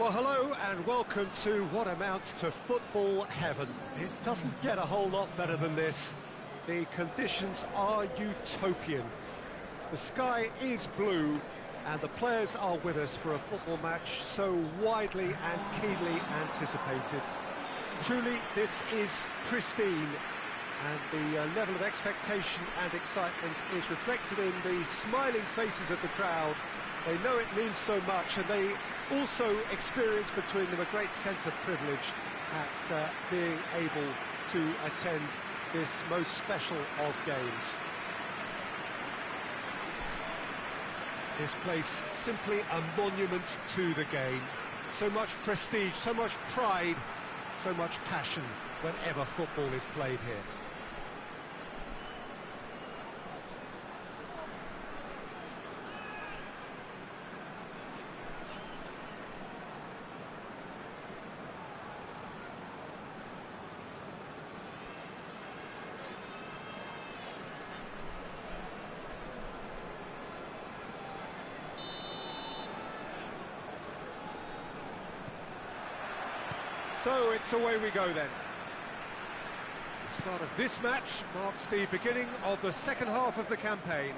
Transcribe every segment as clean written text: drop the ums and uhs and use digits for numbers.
Well, hello and welcome to what amounts to football heaven. It doesn't get a whole lot better than this. The conditions are utopian. The sky is blue and the players are with us for a football match so widely and keenly anticipated. Truly, this is pristine, and the level of expectation and excitement is reflected in the smiling faces of the crowd. They know it means so much, and they also experience between them a great sense of privilege at being able to attend this most special of games. This place simply a monument to the game. So much prestige, so much pride, so much passion whenever football is played here. So it's away we go then. The start of this match marks the beginning of the second half of the campaign.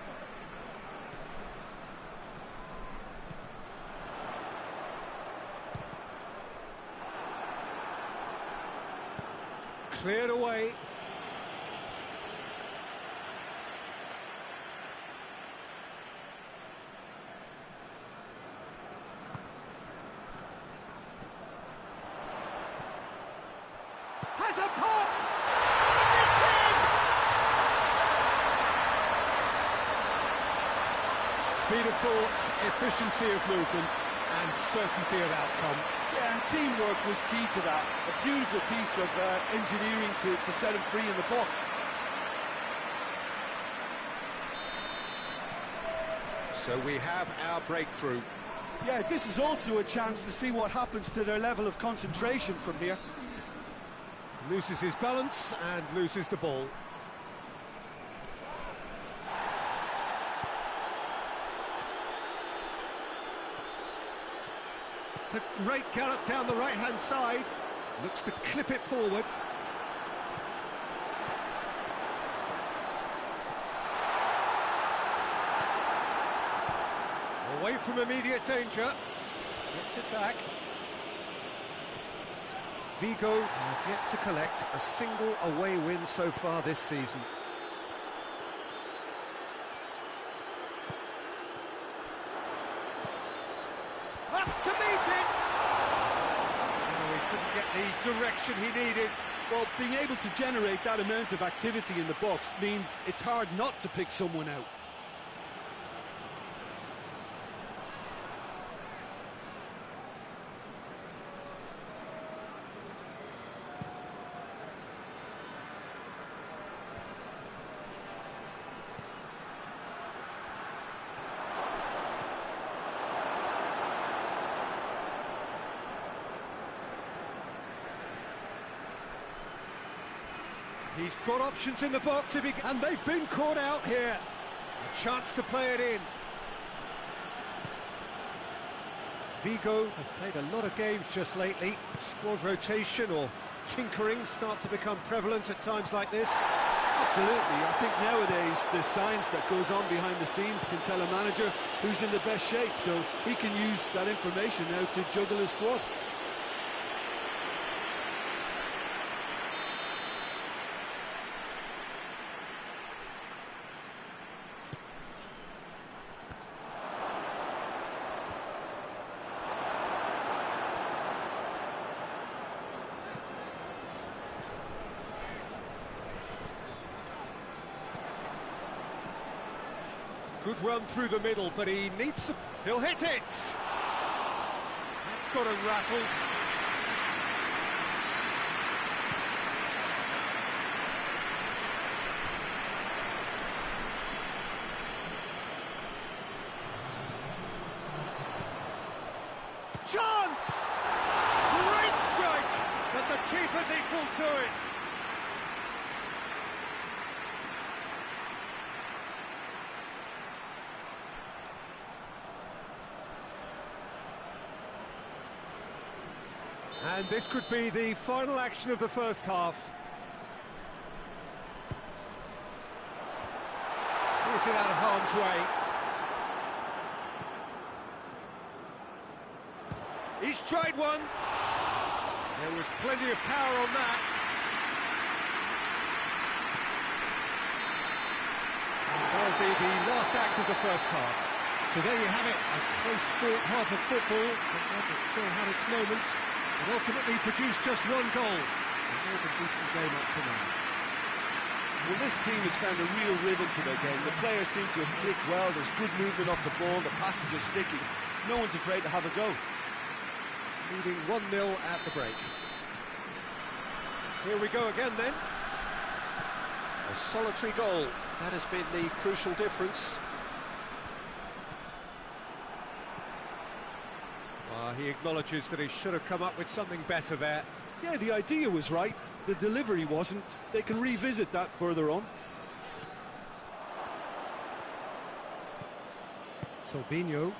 Cleared away. Has a pop! It's in! Speed of thought, efficiency of movement, and certainty of outcome. Yeah, and teamwork was key to that. A beautiful piece of engineering to set him free in the box. So we have our breakthrough. Yeah, this is also a chance to see what happens to their level of concentration from here. Loses his balance and loses the ball. It's a great gallop down the right-hand side. Looks to clip it forward. Away from immediate danger. Gets it back. VIGO have yet to collect a single away win so far this season. Up to meet it! Oh, he couldn't get the direction he needed. Well, being able to generate that amount of activity in the box means it's hard not to pick someone out. He's got options in the box, and they've been caught out here. A chance to play it in. VIGO have played a lot of games just lately. Squad rotation or tinkering start to become prevalent at times like this. Absolutely. I think nowadays the science that goes on behind the scenes can tell a manager who's in the best shape, so he can use that information now to juggle his squad. Good run through the middle, but he needs to... He'll hit it! That's got him rattled. Chance! Great strike! But the keeper's equal to it. And this could be the final action of the first half. She's it out of harm's way. He's tried one. There was plenty of power on that. That'll be the last act of the first half. So there you have it, a close-fought half of football, but one that still had its moments, and ultimately produced just one goal. A more than decent game up to now. Well, this team has found a real rhythm to their game. The players seem to have clicked well, there's good movement off the ball, the passes are sticking. No one's afraid to have a go. Leading 1-0 at the break. Here we go again then. A solitary goal, that has been the crucial difference. He acknowledges that he should have come up with something better there. Yeah, the idea was right, the delivery wasn't. They can revisit that further on. Silvinho.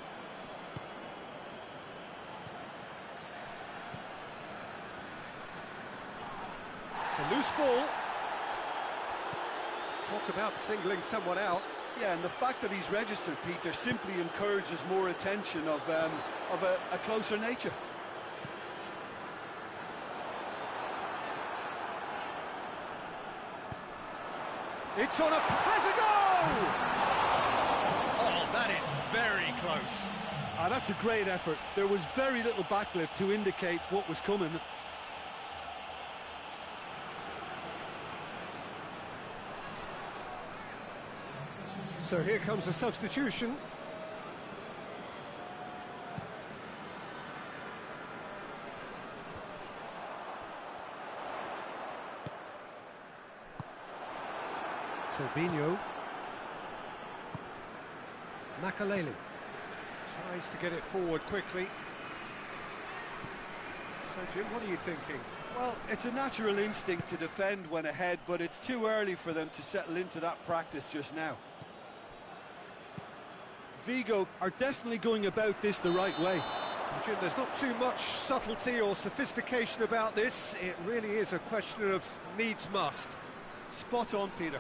It's a loose ball. Talk about singling someone out. Yeah, and the fact that he's registered, Peter, simply encourages more attention of a closer nature. It's on has a goal! Oh, that is very close. That's a great effort. There was very little backlift to indicate what was coming. So here comes a substitution. Silvinho. Makaleli tries to get it forward quickly. So Jim, what are you thinking? Well, it's a natural instinct to defend when ahead, but it's too early for them to settle into that practice just now. Vigo are definitely going about this the right way. Jim, there's not too much subtlety or sophistication about this. It really is a question of needs must. Spot on, Peter.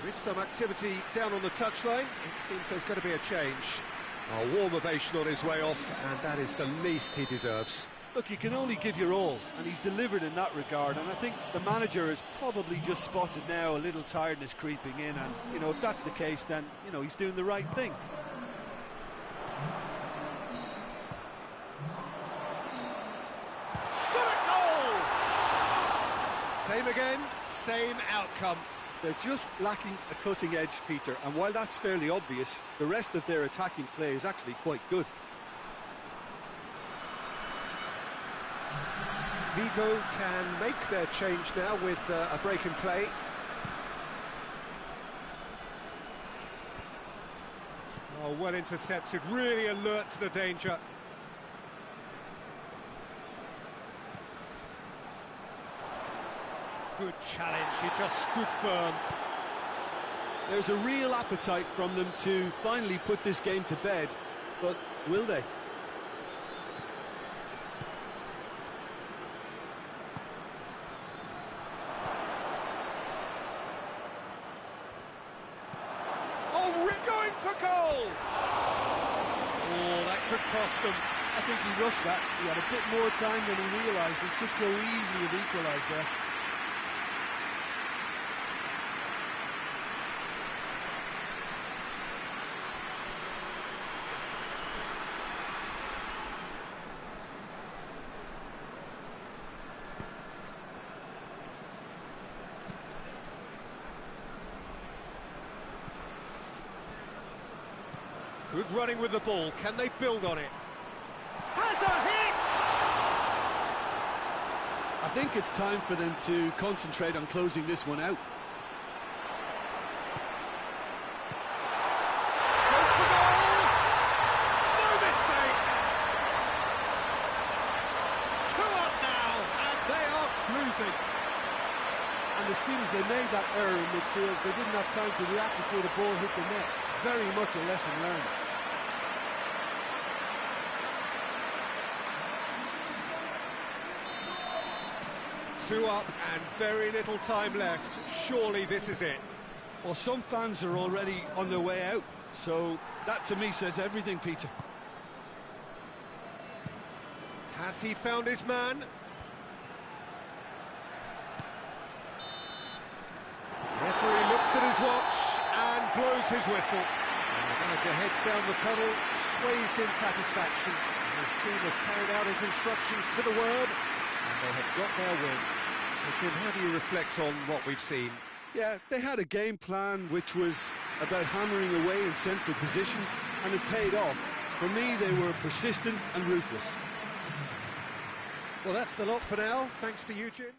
There is some activity down on the touchline. It seems there's going to be a change. A warm ovation on his way off, and that is the least he deserves. Look, you can only give your all, and he's delivered in that regard, and I think the manager has probably just spotted now a little tiredness creeping in, and, you know, if that's the case, then, you know, he's doing the right thing. Shot at goal! Same again, same outcome. They're just lacking a cutting edge, Peter, and while that's fairly obvious, the rest of their attacking play is actually quite good. Vigo can make their change now with a break in play. Oh, well intercepted, really alert to the danger. Good challenge, he just stood firm. There's a real appetite from them to finally put this game to bed, but will they? Oh, we're going for goal! Oh, that could cost them. I think he rushed that. He had a bit more time than he realised. He could so easily have equalised there. Good running with the ball. Can they build on it? Has a hit! I think it's time for them to concentrate on closing this one out. as soon as they made that error in midfield, they didn't have time to react before the ball hit the net. Very much a lesson learned. Two up and very little time left. Surely this is it. Well, some fans are already on their way out, so that to me says everything, Peter. Has he found his man? Referee looks at his watch and blows his whistle. And the manager heads down the tunnel, swathed in satisfaction. And his team have carried out his instructions to the word, and they have got their win. So, Jim, how do you reflect on what we've seen? Yeah, they had a game plan which was about hammering away in central positions, and it paid off. For me, they were persistent and ruthless. Well, that's the lot for now. Thanks to you, Jim.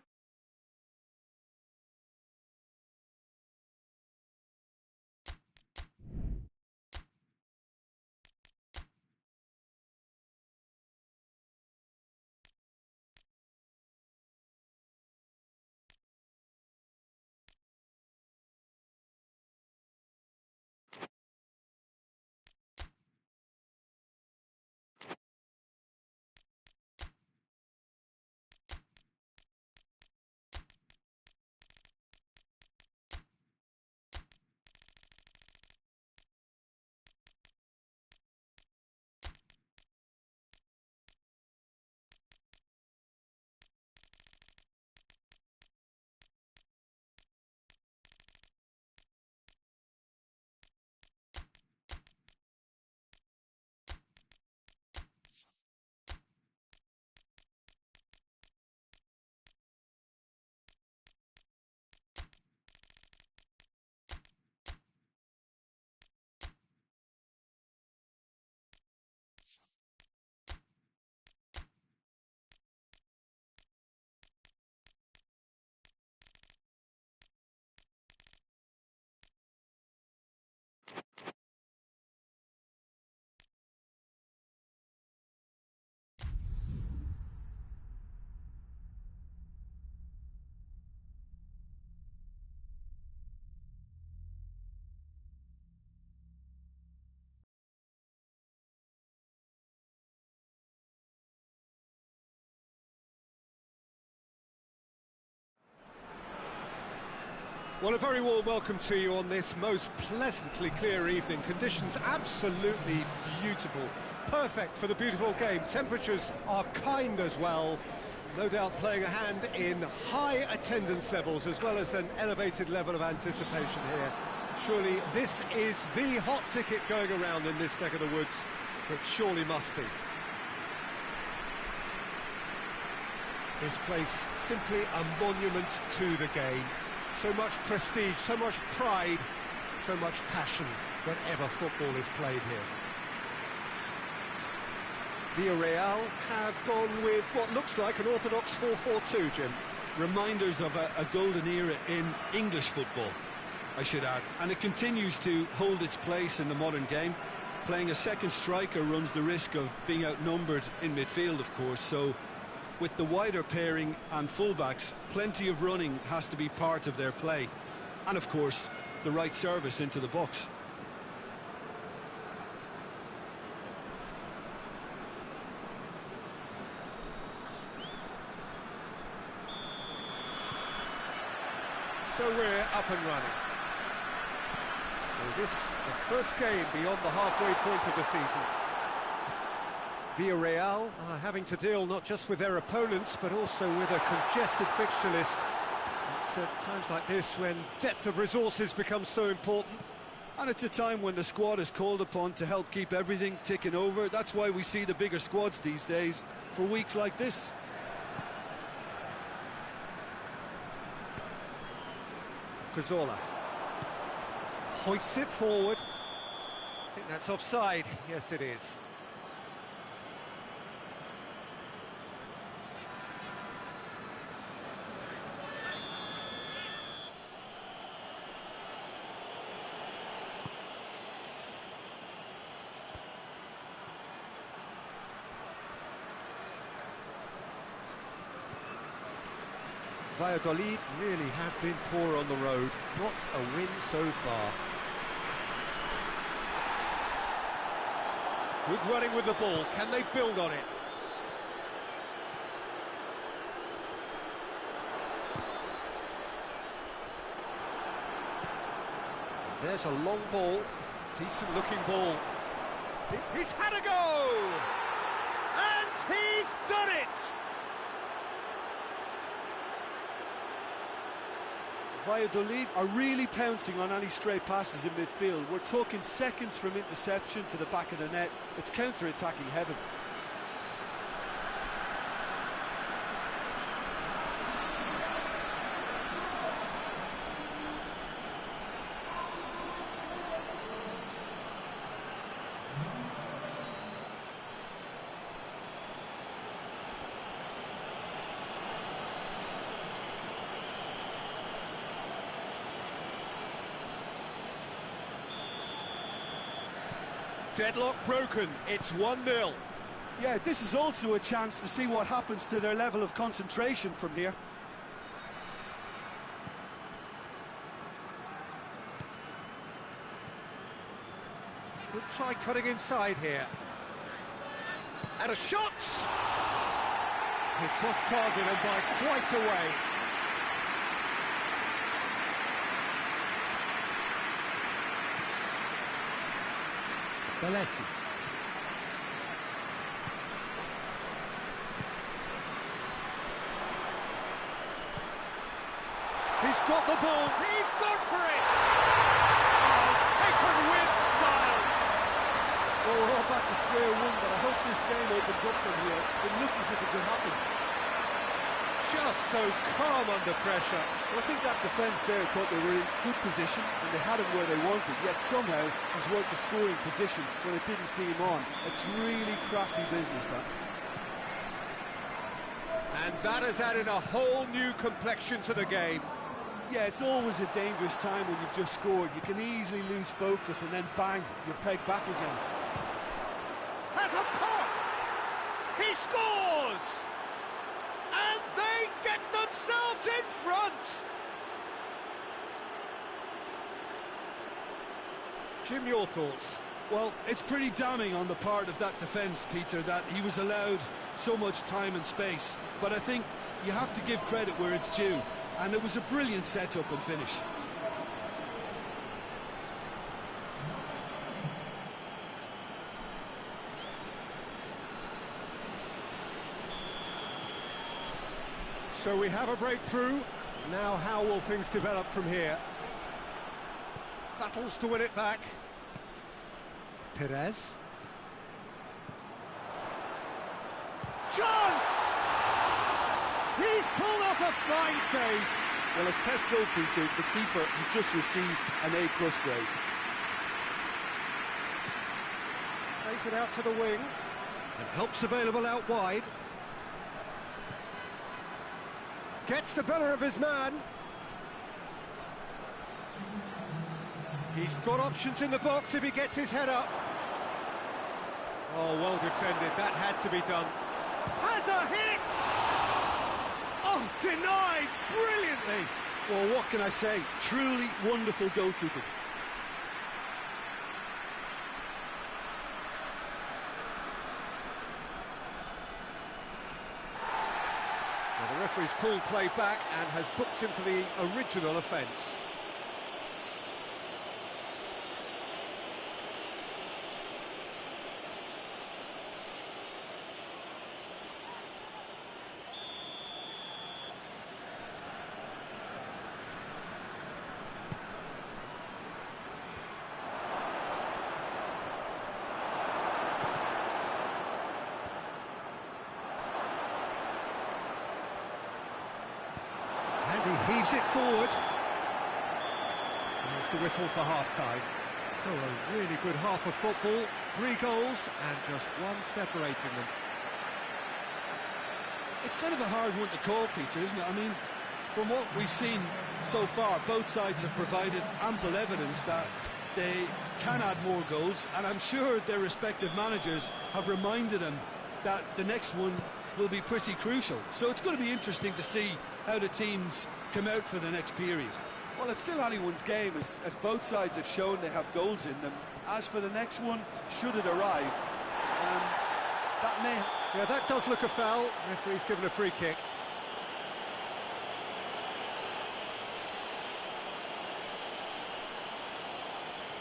Well, a very warm welcome to you on this most pleasantly clear evening. Conditions absolutely beautiful. Perfect for the beautiful game. Temperatures are kind as well. No doubt playing a hand in high attendance levels as well as an elevated level of anticipation here. Surely this is the hot ticket going around in this neck of the woods. It surely must be. This place simply a monument to the game. So much prestige, so much pride, so much passion whenever football is played here. Villarreal have gone with what looks like an orthodox 4-4-2, Jim. Reminders of a golden era in English football, I should add. And it continues to hold its place in the modern game. Playing a second striker runs the risk of being outnumbered in midfield, of course, so with the wider pairing and fullbacks, plenty of running has to be part of their play. And of course, the right service into the box. So we're up and running. So this, the first game beyond the halfway point of the season. Villarreal are having to deal not just with their opponents, but also with a congested fixture list. It's at times like this when depth of resources becomes so important. And it's a time when the squad is called upon to help keep everything ticking over. That's why we see the bigger squads these days for weeks like this. Cazorla hoists it forward. I think that's offside. Yes, it is. Valladolid really have been poor on the road. Not a win so far. Good running with the ball. Can they build on it? There's a long ball. Decent looking ball. He's had a go! And he's done it! Valladolid are really pouncing on any stray passes in midfield. We're talking seconds from interception to the back of the net. It's counter-attacking heaven. Deadlock broken, it's 1-0. Yeah, this is also a chance to see what happens to their level of concentration from here. Could try cutting inside here. And a shot! It's off target and by quite a way. Belletti. He's got the ball, he's gone for it! Oh, taken with style! Well, we're all back to square one, but I hope this game opens up from here. It looks as if it could happen. Just so calm under pressure. Well, I think that defence there thought they were in good position and they had him where they wanted, yet somehow he's worked the scoring position when it didn't see him on. It's really crafty business, that. And that has added a whole new complexion to the game. Yeah, it's always a dangerous time when you've just scored. You can easily lose focus and then bang, you're pegged back again. Has a pop! He scores! And they get themselves in front! Jim, your thoughts? Well, it's pretty damning on the part of that defence, Peter, that he was allowed so much time and space. But I think you have to give credit where it's due. And it was a brilliant setup and finish. So we have a breakthrough. Now how will things develop from here? Battles to win it back. Perez. Chance! He's pulled off a fine save. Well, as tests go, Peter, the keeper has just received an A+ grade. Plays it out to the wing. And help's available out wide. Gets the better of his man. He's got options in the box if he gets his head up. Oh, well defended. That had to be done. Has a hit! Oh, denied brilliantly. Well, what can I say? Truly wonderful goalkeeping. Well, the referee's pulled play back and has booked him for the original offence. He heaves it forward. There's the whistle for half-time. So a really good half of football. 3 goals and just one separating them. It's kind of a hard one to call, Peter, isn't it? I mean, from what we've seen so far, both sides have provided ample evidence that they can add more goals, and I'm sure their respective managers have reminded them that the next one will be pretty crucial. So it's going to be interesting to see how the teams come out for the next period. Well, it's still anyone's game, as both sides have shown they have goals in them. As for the next one, should it arrive, that may... Yeah, that does look a foul. Referee's given a free kick.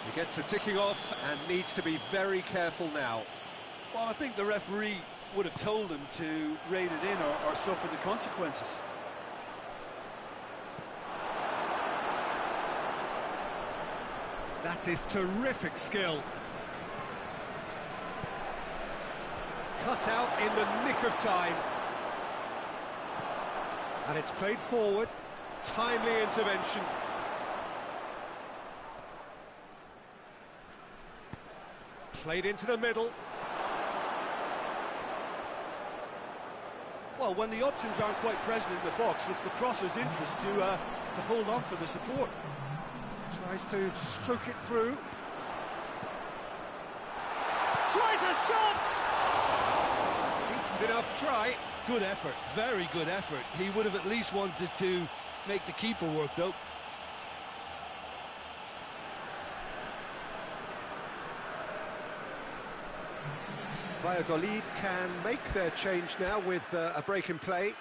He gets the ticking off and needs to be very careful now. Well, I think the referee would have told him to rate it in or suffer the consequences. That is terrific skill. Cut out in the nick of time. And it's played forward. Timely intervention. Played into the middle. Well, when the options aren't quite present in the box, it's the crosser's interest to hold on for the support. Tries to stroke it through. Tries a shot! Decent enough try. Good effort, very good effort. He would have at least wanted to make the keeper work, though. Valladolid can make their change now with a break in play.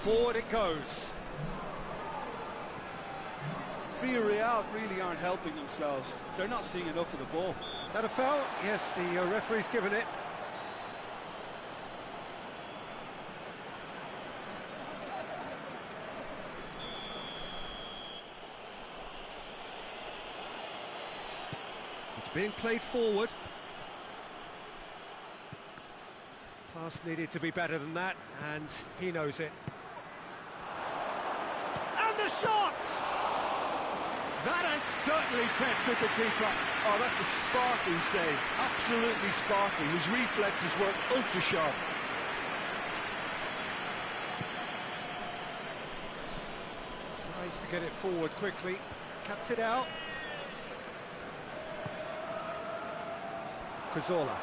Forward it goes. Villarreal really aren't helping themselves. They're not seeing enough of the ball. That a foul? Yes, the referee's given it. It's being played forward. Pass needed to be better than that, and he knows it. And the shot! That has certainly tested the keeper. Oh, that's a sparkling save. Absolutely sparkling. His reflexes were ultra sharp. Tries to get it forward quickly. Cuts it out. Cazorla.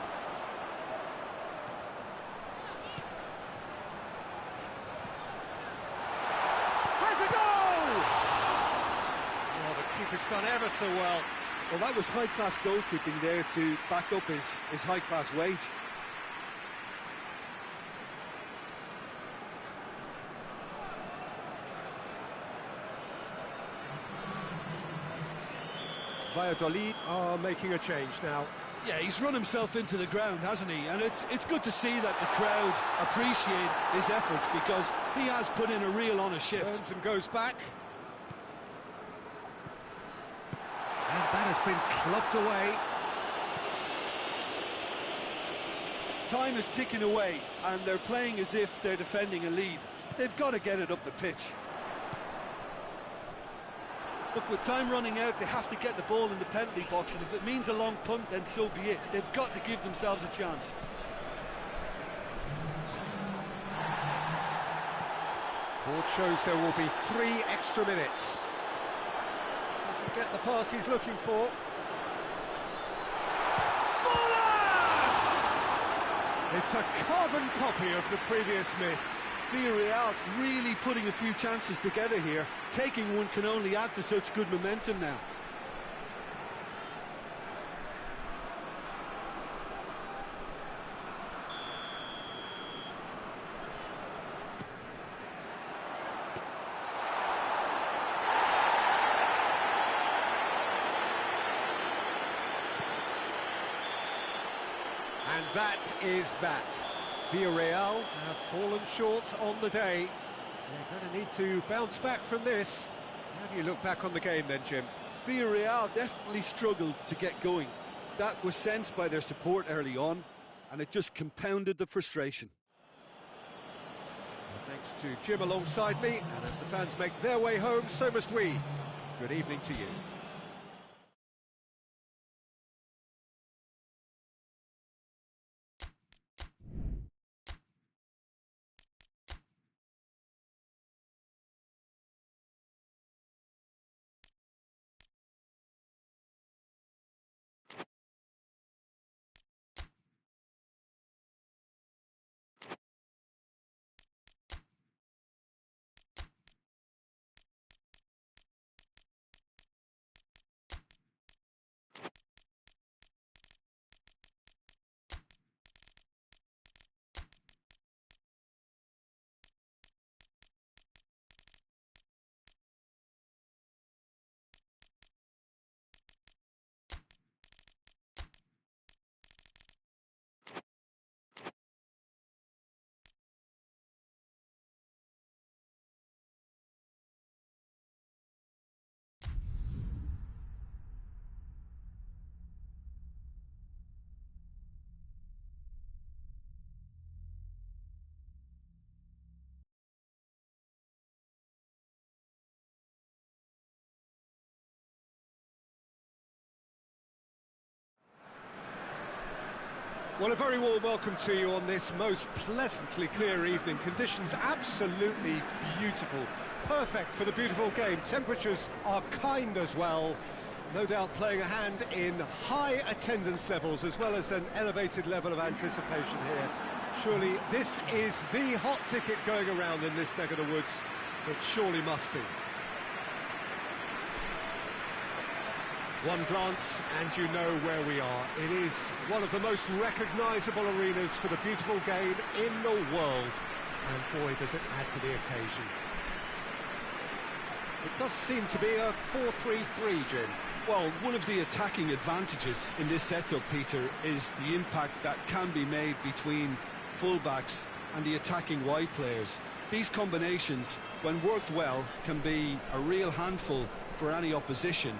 Keeper's done ever so well. Well, that was high-class goalkeeping there to back up his high-class wage. Valladolid are making a change now. Yeah, he's run himself into the ground, hasn't he? And it's good to see that the crowd appreciate his efforts, because he has put in a real honest shift. Turns and goes back. And that has been clubbed away. Time is ticking away, and they're playing as if they're defending a lead. They've got to get it up the pitch. Look, with time running out, they have to get the ball in the penalty box, and if it means a long punt, then so be it. They've got to give themselves a chance. Board shows there will be 3 extra minutes. Doesn't get the pass he's looking for. Fuller! It's a carbon copy of the previous miss. Villarreal really putting a few chances together here. Taking one can only add to such good momentum now. And that is that. Villarreal have fallen short on the day. They're going to need to bounce back from this. How do you look back on the game then, Jim? Villarreal definitely struggled to get going. That was sensed by their support early on, and it just compounded the frustration. Well, thanks to Jim alongside me, and as the fans make their way home, so must we. Good evening to you. Well, a very warm welcome to you on this most pleasantly clear evening. Conditions absolutely beautiful. Perfect for the beautiful game. Temperatures are kind as well. No doubt playing a hand in high attendance levels as well as an elevated level of anticipation here. Surely this is the hot ticket going around in this neck of the woods. It surely must be. One glance and you know where we are. It is one of the most recognisable arenas for the beautiful game in the world. And boy, does it add to the occasion. It does seem to be a 4-3-3, Jim. Well, one of the attacking advantages in this setup, Peter, is the impact that can be made between fullbacks and the attacking wide players. These combinations, when worked well, can be a real handful for any opposition.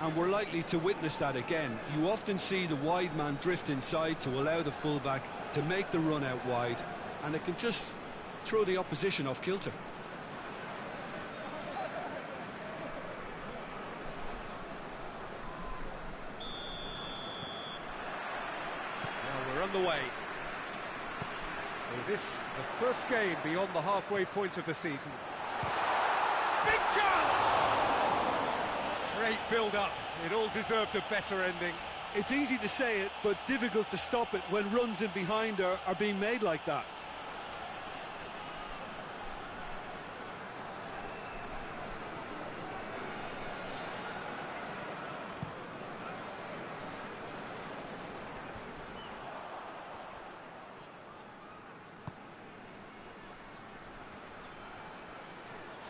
And we're likely to witness that again. You often see the wide man drift inside to allow the fullback to make the run out wide, and it can just throw the opposition off kilter. Well, we're on the way. So this, the first game beyond the halfway point of the season. Big chance! Great build-up. It all deserved a better ending. It's easy to say it, but difficult to stop it when runs in behind are being made like that.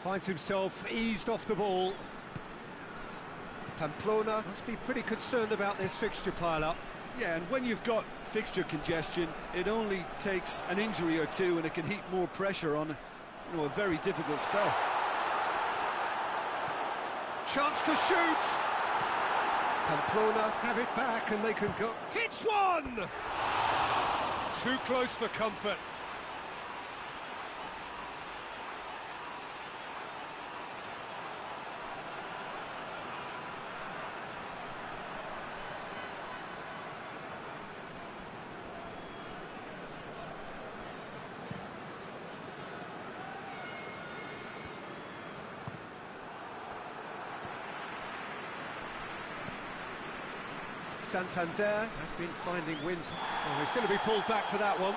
Finds himself eased off the ball. Pamplona must be pretty concerned about this fixture pile-up. Yeah, and when you've got fixture congestion, it only takes an injury or two and it can heap more pressure on, a very difficult spell. Chance to shoot! Pamplona have it back and they can go... Hits one! Too close for comfort. Santander have been finding wins. Oh, he's going to be pulled back for that one.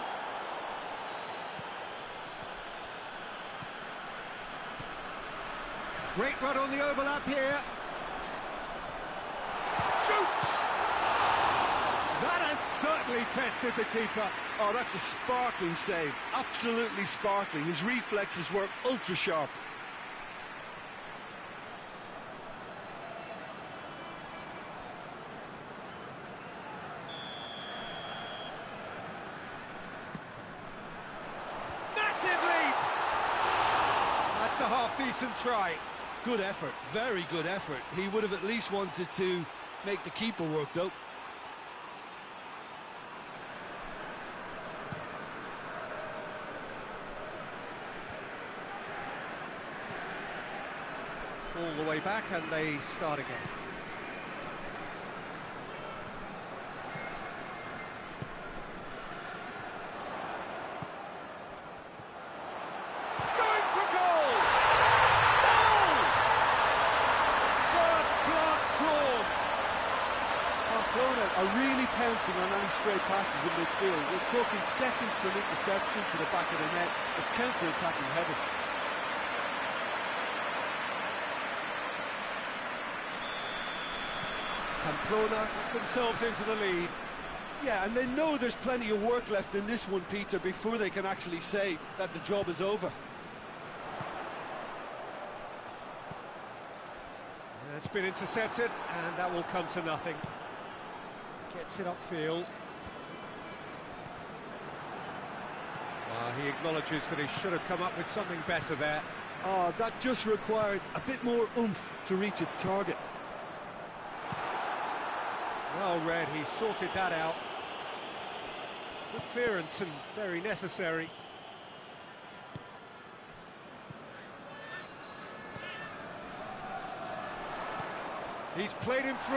Great run on the overlap here. Shoots! That has certainly tested the keeper. Oh, that's a sparkling save. Absolutely sparkling. His reflexes work ultra sharp. half-decent try. Good effort, very good effort. He would have at least wanted to make the keeper work, though. All the way back, and they start again. Going for goal! Goal! First blood drawn. Pamplona are really pouncing on any stray passes in midfield. We're talking seconds from interception to the back of the net. It's counter-attacking heaven. Pamplona put themselves into the lead. Yeah, and they know there's plenty of work left in this one, Peter, before they can actually say that the job is over. It's been intercepted, and that will come to nothing. Gets it upfield. He acknowledges that he should have come up with something better there. Oh, that just required a bit more oomph to reach its target. Well read, he sorted that out. Good clearance and very necessary. He's played him through.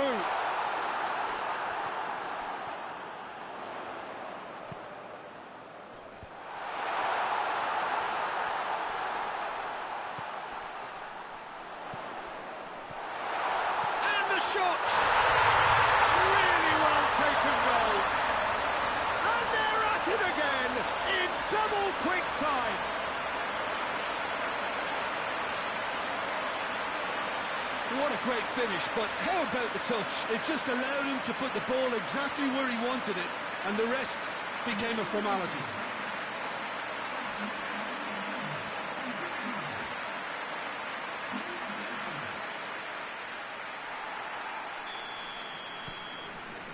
And the shot! Really well taken goal. And they're at it again in double quick time. What a great finish, but how about the touch? It just allowed him to put the ball exactly where he wanted it, and the rest became a formality.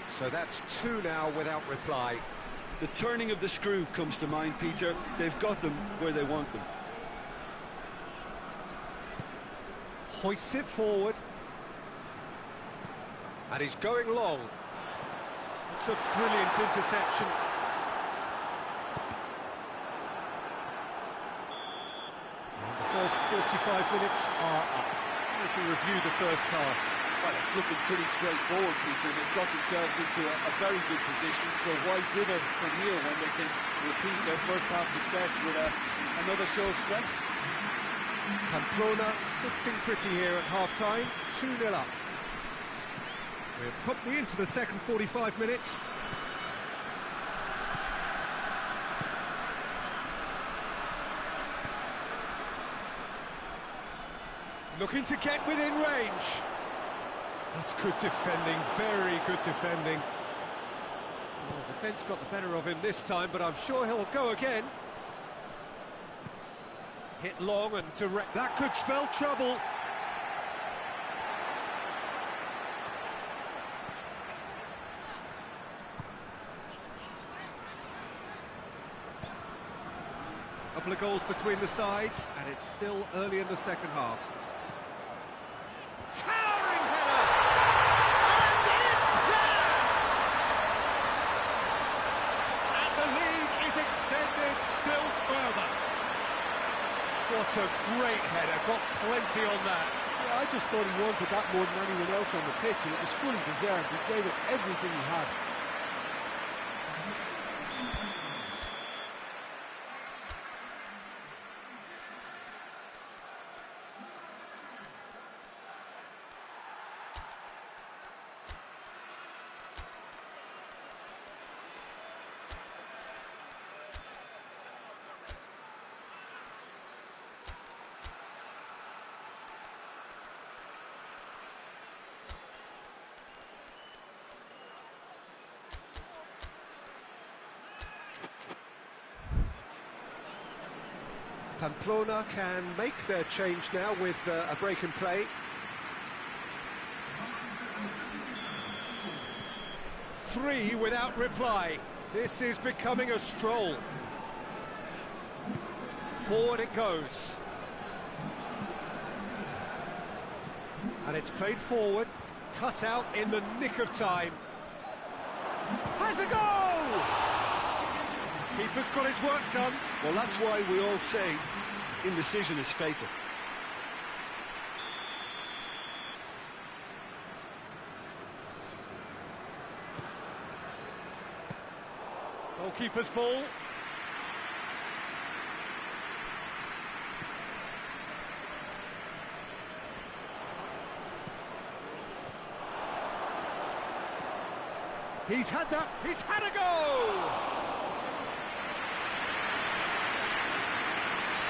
So that's two now without reply. The turning of the screw comes to mind, Peter. They've got them where they want them. Hoists it forward. And he's going long. It's a brilliant interception. And the first 45 minutes are up. We can review the first half. Well, it's looking pretty straightforward, Peter. They've got themselves into a very good position, so why dither from here when they can repeat their first half success with another show of strength? Pamplona sitting pretty here at half-time, 2-0 up. We're promptly into the second 45 minutes. Looking to get within range. That's good defending, very good defending. Well, the defence got the better of him this time, but I'm sure he'll go again. Hit long and direct. That could spell trouble. Couple of goals between the sides, and it's still early in the second half. Towering header! And it's there! And the lead is extended still further. What a great header, got plenty on that. Yeah, I just thought he wanted that more than anyone else on the pitch, and it was fully deserved. He gave it everything he had. Pamplona can make their change now with a break and play. Three without reply. This is becoming a stroll. Forward it goes. And it's played forward, cut out in the nick of time. Has a goal! Keeper's got his work done. Well, that's why we all say indecision is fatal. Goalkeeper's ball. He's had that, he's had a goal!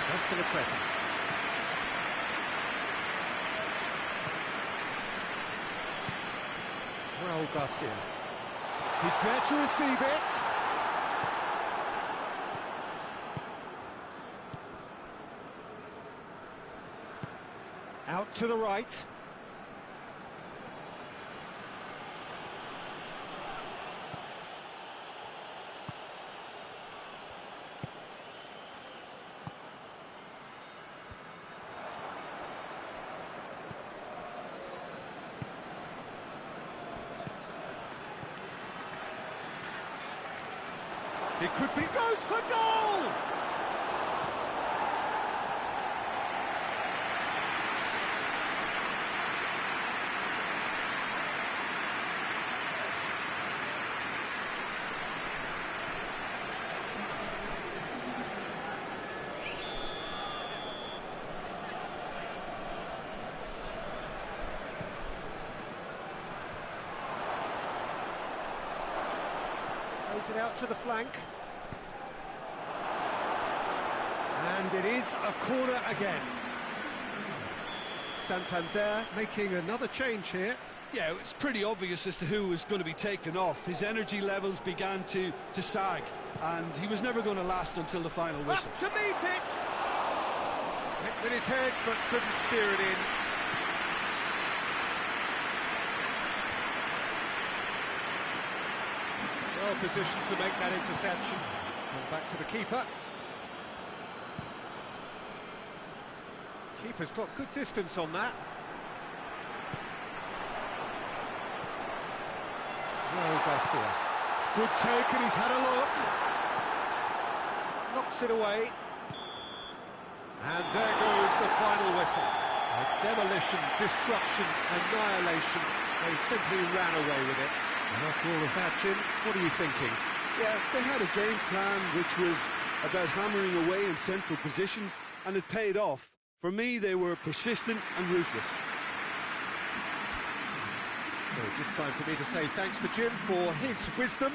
That's been a present. Raul Garcia. He's there to receive it. Out to the right. It could be, goes for goal! Plays it out to the flank. And it is a corner again. Santander making another change here. Yeah, it's pretty obvious as to who was going to be taken off. His energy levels began to sag, and he was never going to last until the final whistle. Up to meet it! Hit with his head, but couldn't steer it in. Well positioned to make that interception. Come back to the keeper. Keeper's got good distance on that. Raul Garcia. Good take, and he's had a look. Knocks it away. And there goes the final whistle. A demolition, destruction, annihilation. They simply ran away with it. And after all of that, Jim, what are you thinking? Yeah, they had a game plan which was about hammering away in central positions, and it paid off. For me, they were persistent and ruthless. So just time for me to say thanks to Jim for his wisdom.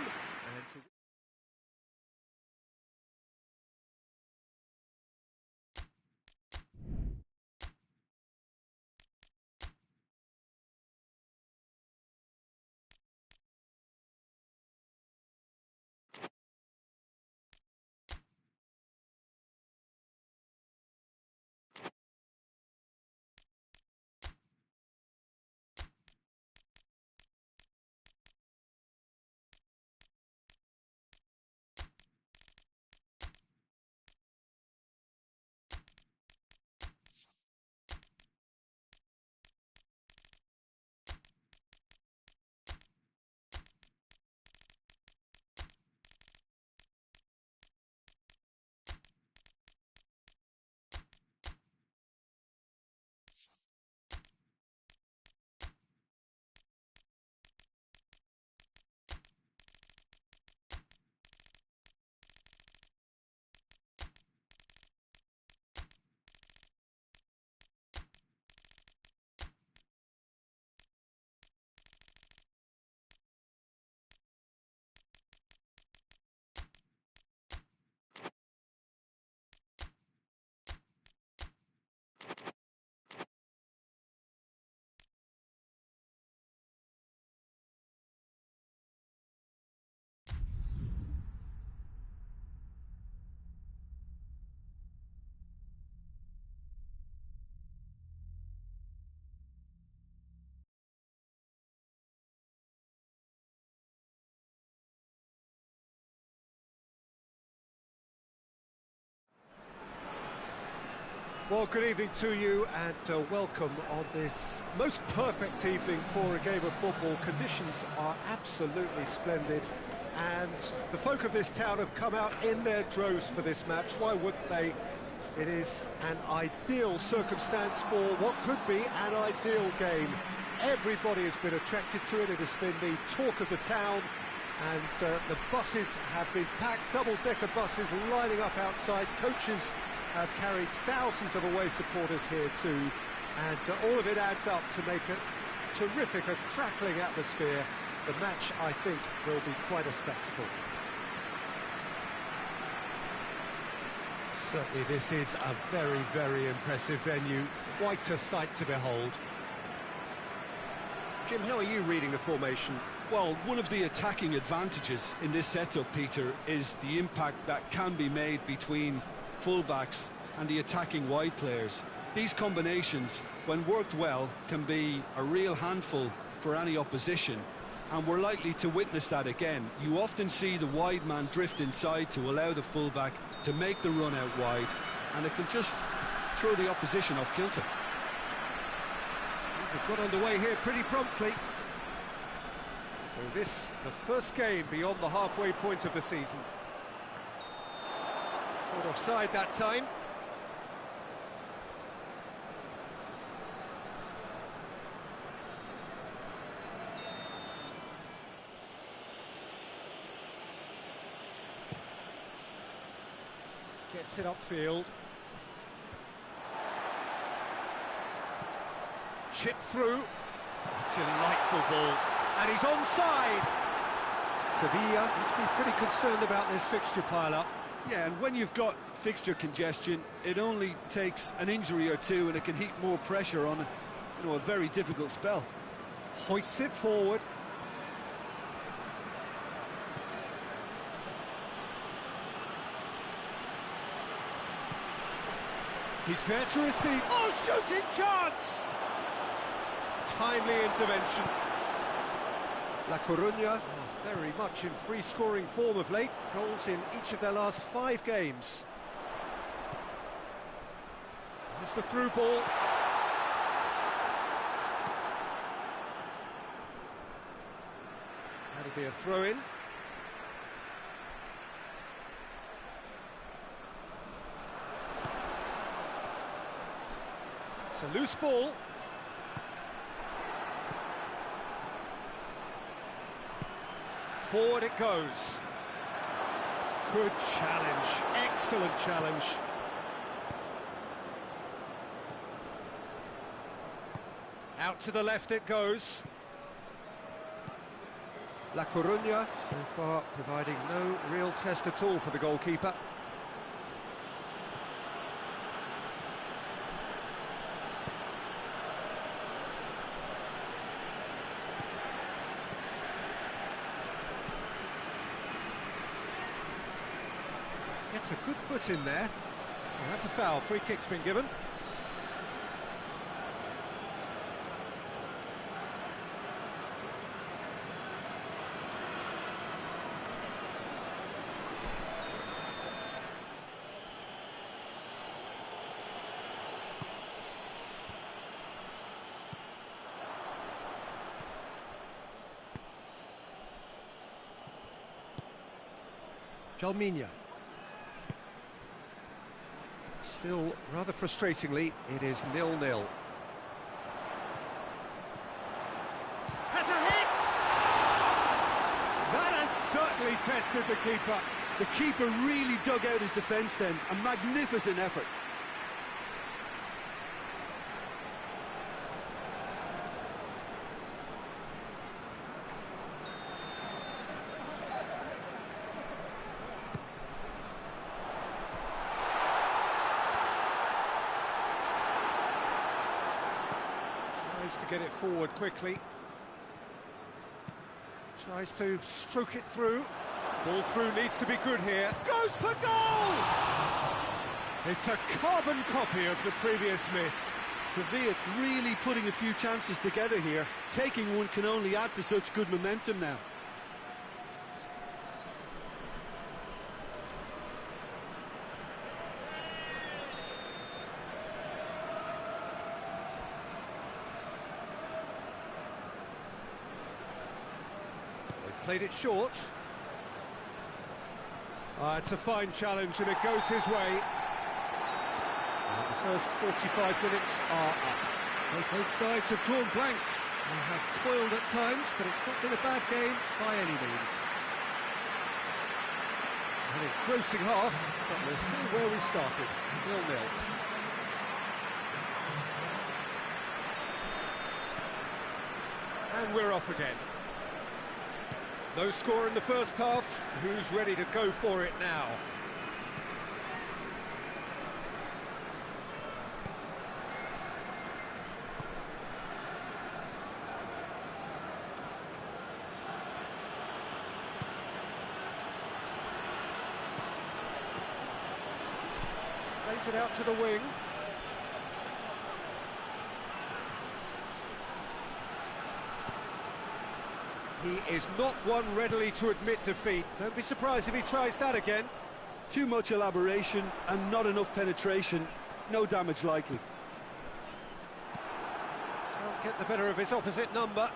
Well, good evening to you and welcome on this most perfect evening for a game of football. Conditions are absolutely splendid and the folk of this town have come out in their droves for this match. Why wouldn't they? It is an ideal circumstance for what could be an ideal game. Everybody has been attracted to it. It has been the talk of the town, and the buses have been packed, double-decker buses lining up outside. Coaches have carried thousands of away supporters here too, and all of it adds up to make a terrific, a crackling atmosphere. The match, I think, will be quite a spectacle. Certainly this is a very, very impressive venue, quite a sight to behold. Jim, how are you reading the formation? Well, one of the attacking advantages in this setup, Peter, is the impact that can be made between fullbacks and the attacking wide players. These combinations, when worked well, can be a real handful for any opposition, and we're likely to witness that again. You often see the wide man drift inside to allow the fullback to make the run out wide, and it can just throw the opposition off kilter. They've got underway here pretty promptly. So this, the first game beyond the halfway point of the season. Caught offside that time. Gets it upfield. Chip through. Delightful ball. And he's onside. Sevilla must be pretty concerned about this fixture pile-up. Yeah, and when you've got fixture congestion, it only takes an injury or two and it can heap more pressure on, a very difficult spell. Hoists it forward. He's there to receive. Oh, shooting chance! Timely intervention. La Coruña, very much in free-scoring form of late. Goals in each of their last 5 games. Here's the through ball. That'll be a throw-in. It's a loose ball. Forward it goes. Good challenge, excellent challenge. Out to the left it goes. La Coruña, so far providing no real test at all for the goalkeeper. Gets a good foot in there. Well, that's a foul. Free kick's been given. Jalminha. Still, rather frustratingly, it is 0-0. Has a hit! That has certainly tested the keeper. The keeper really dug out his defence then. A magnificent effort. To get it forward quickly. Tries to stroke it through. Ball through needs to be good here. Goes for goal! It's a carbon copy of the previous miss. Sevilla really putting a few chances together here. Taking one can only add to such good momentum now. Played it short. It's a fine challenge and it goes his way. And the first 45 minutes are up. So both sides have drawn blanks. They have toiled at times, but it's not been a bad game by any means. An engrossing half, but we're still where we started, 0-0. And we're off again. No score in the first half. Who's ready to go for it now? Plays it out to the wing. He is not one readily to admit defeat. Don't be surprised if he tries that again. Too much elaboration and not enough penetration. No damage likely. Can't get the better of his opposite number.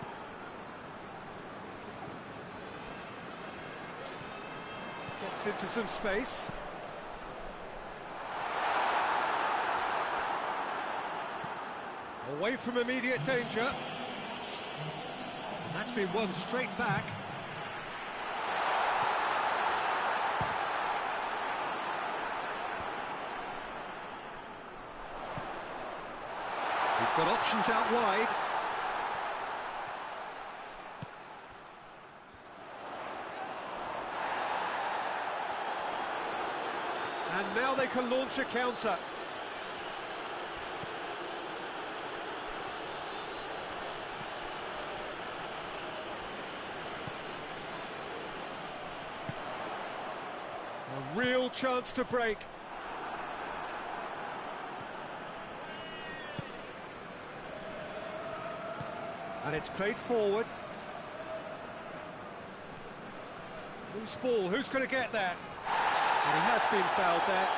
Gets into some space. Away from immediate danger. That's been won straight back. He's got options out wide. And now they can launch a counter. A real chance to break. And it's played forward. Loose ball, who's going to get that? And he has been fouled there.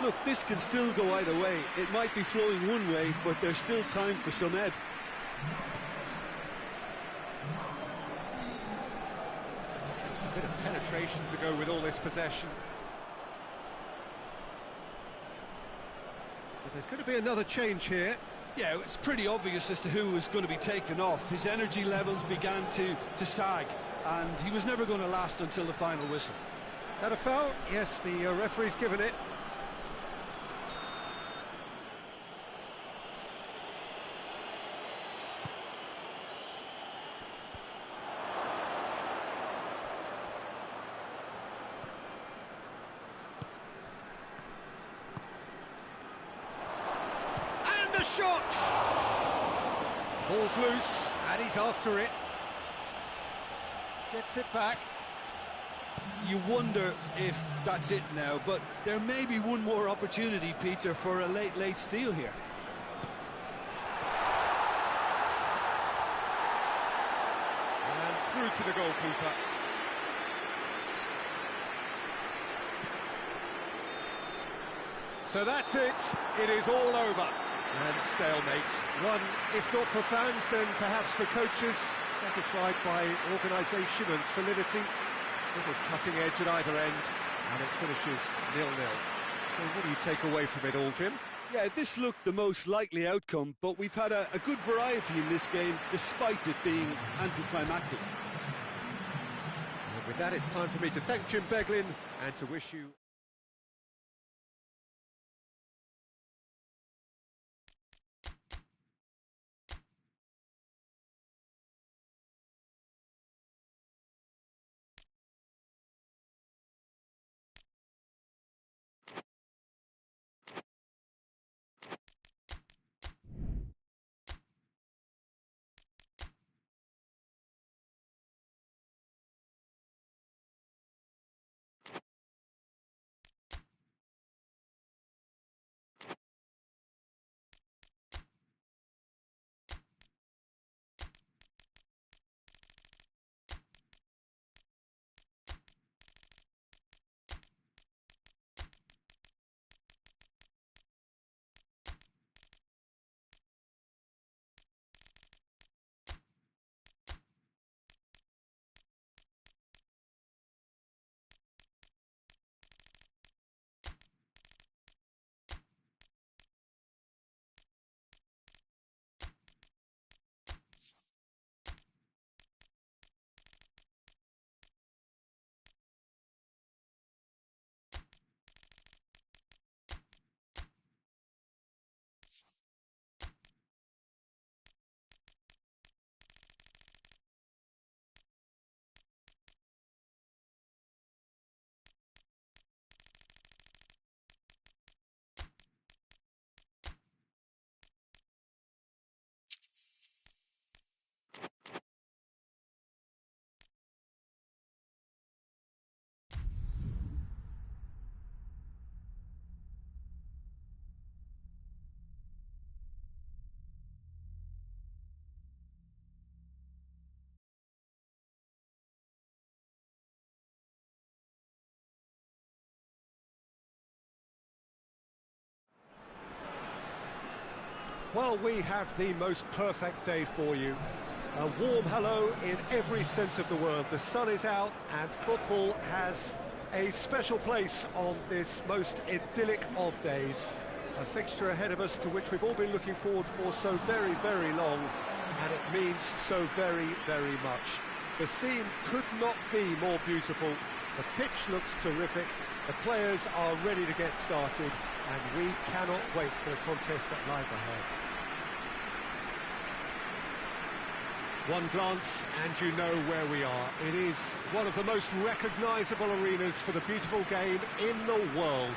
Look, this can still go either way. It might be flowing one way, but there's still time for some ebb. A bit of penetration to go with all this possession. But there's going to be another change here. Yeah, it's pretty obvious as to who was going to be taken off. His energy levels began to sag, and he was never going to last until the final whistle. That a foul? Yes, the referee's given it. And a shot! Ball's loose, and he's after it. Gets it back. You wonder if that's it now, but there may be one more opportunity, Peter, for a late steal here. And through to the goalkeeper. So that's it. It is all over. And stalemate. One, if not for fans, then perhaps for coaches, satisfied by organisation and solidity. Little cutting edge at either end, and it finishes 0-0. So what do you take away from it all, Jim? Yeah, this looked the most likely outcome, but we've had a good variety in this game, despite it being anticlimactic. And with that, it's time for me to thank Jim Beglin and to wish you Well, we have the most perfect day for you. A warm hello in every sense of the word. The sun is out and football has a special place on this most idyllic of days. A fixture ahead of us to which we've all been looking forward for so very, very long, and it means so very, very much. The scene could not be more beautiful. The pitch looks terrific. The players are ready to get started, and we cannot wait for the contest that lies ahead. One glance and you know where we are. It is one of the most recognisable arenas for the beautiful game in the world.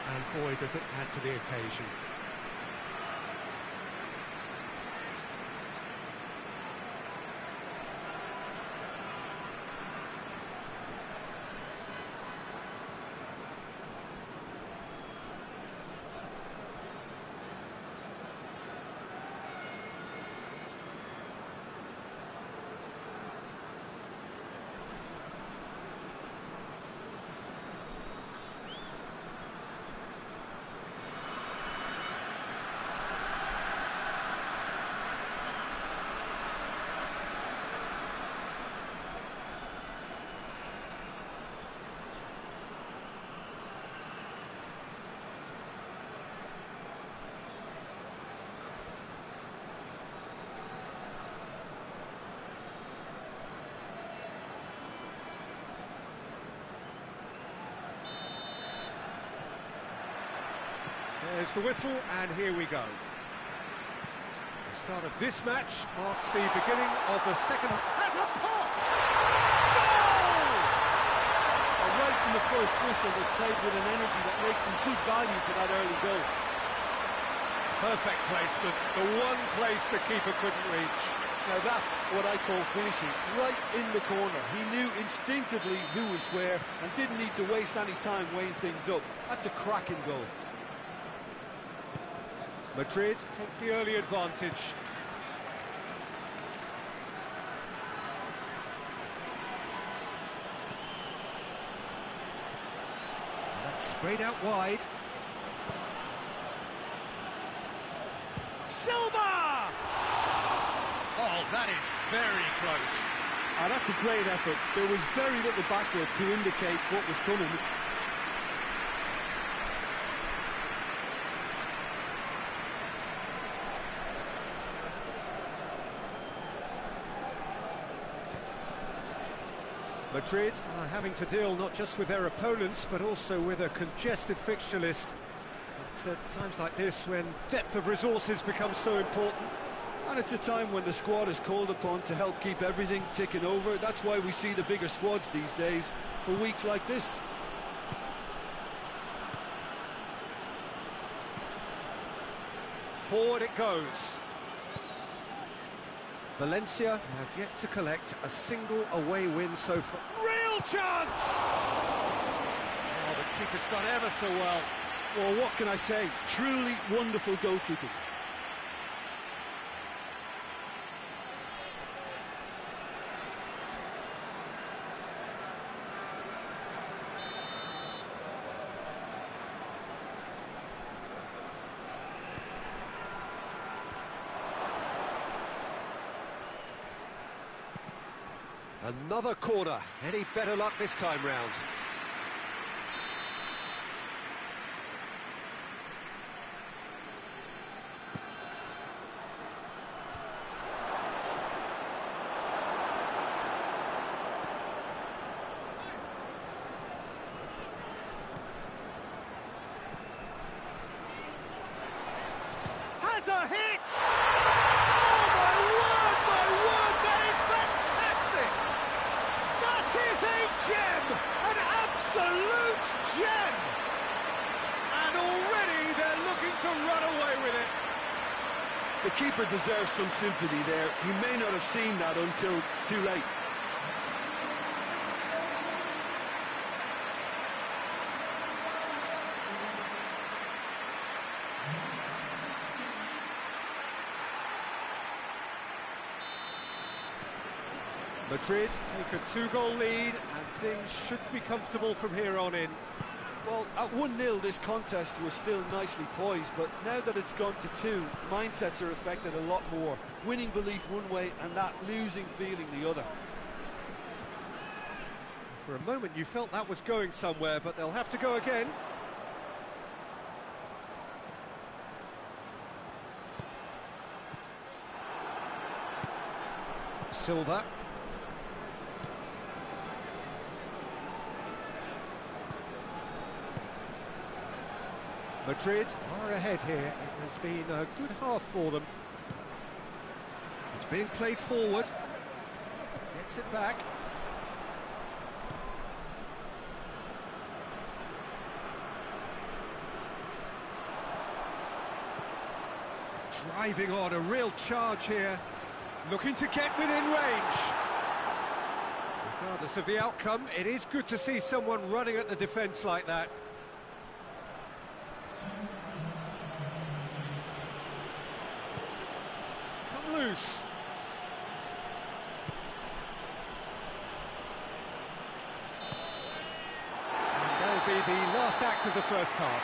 And boy, does it add to the occasion. There's the whistle, and here we go. The start of this match marks the beginning of the second. Has a pop! Goal! Right from the first whistle, they played with an energy that makes them good value for that early goal. Perfect placement, the one place the keeper couldn't reach. Now that's what I call finishing, right in the corner. He knew instinctively who was where and didn't need to waste any time weighing things up. That's a cracking goal. Madrid take the early advantage. And that's sprayed out wide. Silva! Oh, that is very close. That's a great effort. There was very little backup to indicate what was coming. Madrid are having to deal not just with their opponents, but also with a congested fixture list. It's at times like this when depth of resources becomes so important. And it's a time when the squad is called upon to help keep everything ticking over. That's why we see the bigger squads these days for weeks like this. Forward it goes. Valencia have yet to collect a single away win so far. Real chance! Oh, the keeper's done ever so well. Well, what can I say? Truly wonderful goalkeeping. Another corner. Any better luck this time round? Has a hit! Gem! An absolute gem! And already they're looking to run away with it. The keeper deserves some sympathy there. He may not have seen that until too late. Madrid take a 2-goal lead, and things should be comfortable from here on in. Well, at 1-0 this contest was still nicely poised, but now that it's gone to 2, mindsets are affected a lot more. Winning belief one way and that losing feeling the other. For a moment you felt that was going somewhere, but they'll have to go again. Silva. Madrid are ahead here. It has been a good half for them. It's being played forward. Gets it back. Driving on, a real charge here. Looking to get within range. Regardless of the outcome, it is good to see someone running at the defence like that. It's come loose. And that'll be the last act of the first half.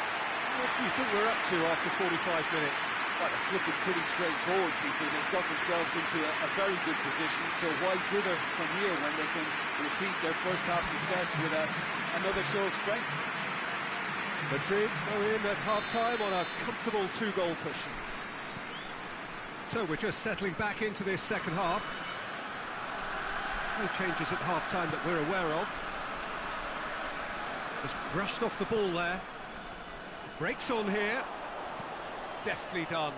What do you think we're up to after 45 minutes? Well, it's looking pretty straightforward, Peter. They've got themselves into a very good position, so why dither from here when they can repeat their first half success with another show of strength? Madrid go in at half-time on a comfortable 2-goal cushion. So we're just settling back into this second half. No changes at half-time that we're aware of. Just brushed off the ball there. Breaks on here. Deftly done.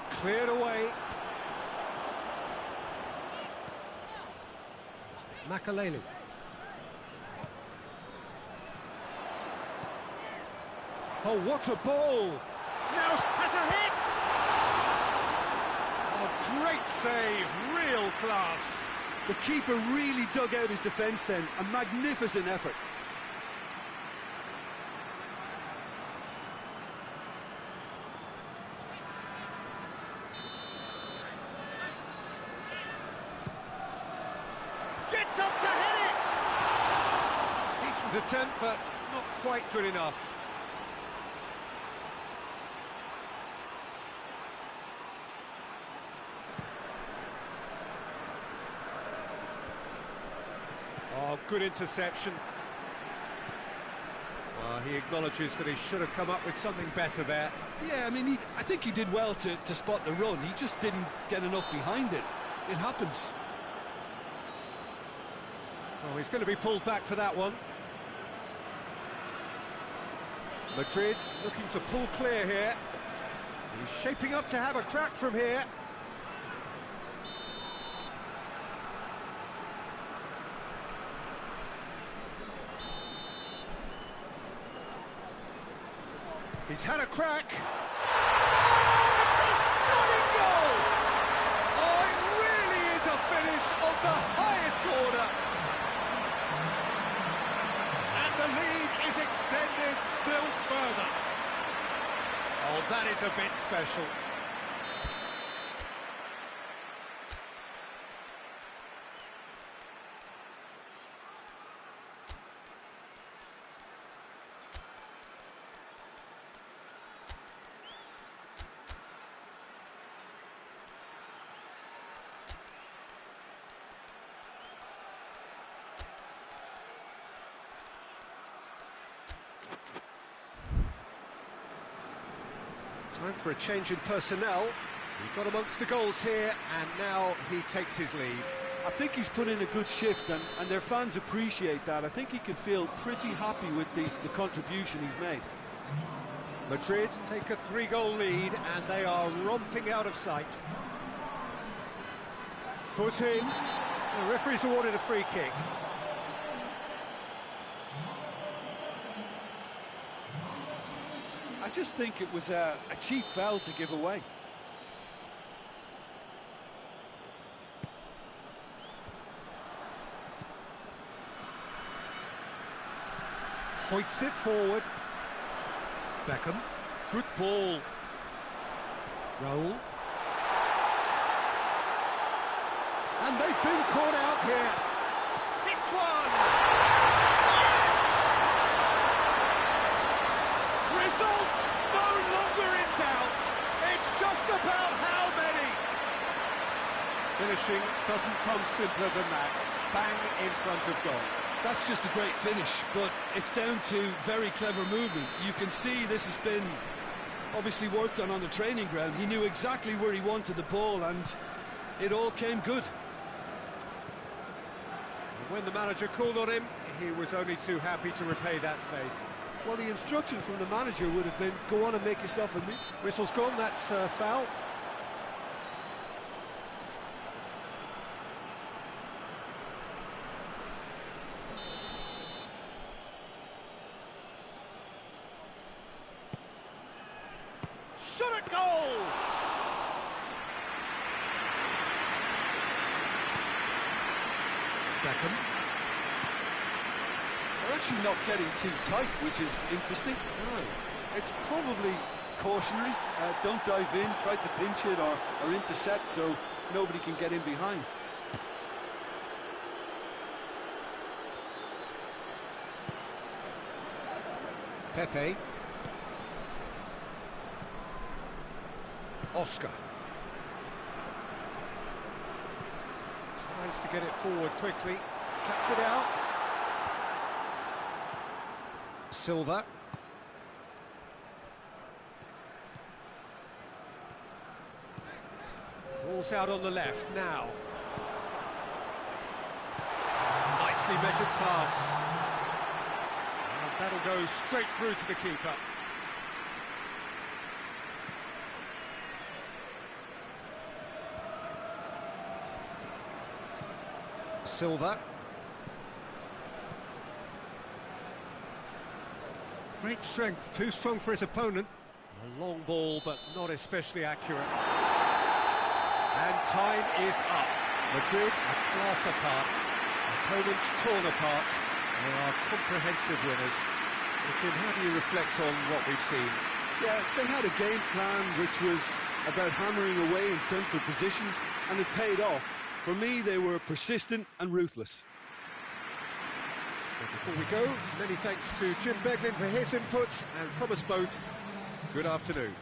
Cleared away. Makaleli. Oh, what a ball! Now has a hit! Oh, great save, real class. The keeper really dug out his defence then, a magnificent effort. Gets up to hit it! Decent attempt, but not quite good enough. Oh, good interception. Well, he acknowledges that he should have come up with something better there. Yeah, I mean, I think he did well to spot the run. He just didn't get enough behind it. It happens. Oh, he's going to be pulled back for that one. Madrid looking to pull clear here. He's shaping up to have a crack from here. He's had a crack. It's a stunning goal! Oh, it really is a finish of the highest order. And the lead is extended still further. Oh, that is a bit special. Time for a change in personnel. He got amongst the goals here, and now he takes his leave. I think he's put in a good shift, and their fans appreciate that. I think he can feel pretty happy with the contribution he's made. Madrid take a 3-goal lead, and they are romping out of sight. Foot in. The referee's awarded a free kick. I just think it was a cheap foul to give away. Hoists it forward. Beckham. Good ball. Raul. And they've been caught out here. Hits one! Yes! result no longer in doubt. It's just about how many. Finishing doesn't come simpler than that. Bang in front of goal. That's just a great finish, but it's down to very clever movement. You can see this has been obviously worked on the training ground. He knew exactly where he wanted the ball, and it all came good. When the manager called on him, he was only too happy to repay that faith. Well, the instruction from the manager would have been, go on and make yourself a meal. Whistle's gone, that's foul. Shot at goal! Beckham. They're actually not getting too tight, which is interesting. No. It's probably cautionary. Don't dive in, try to pinch it or intercept so nobody can get in behind. Pepe. Oscar. Tries to get it forward quickly. Cuts it out. Silva. Ball's out on the left now. Nicely measured pass. And that'll go straight through to the keeper. Silva. Great strength, too strong for his opponent. A long ball, but not especially accurate. And time is up. Madrid are class apart. Opponents torn apart. They are comprehensive winners. So, Jim, how do you reflect on what we've seen? Yeah, they had a game plan which was about hammering away in central positions, and it paid off. For me, they were persistent and ruthless. Before we go, many thanks to Jim Beglin for his input, and from us both, good afternoon.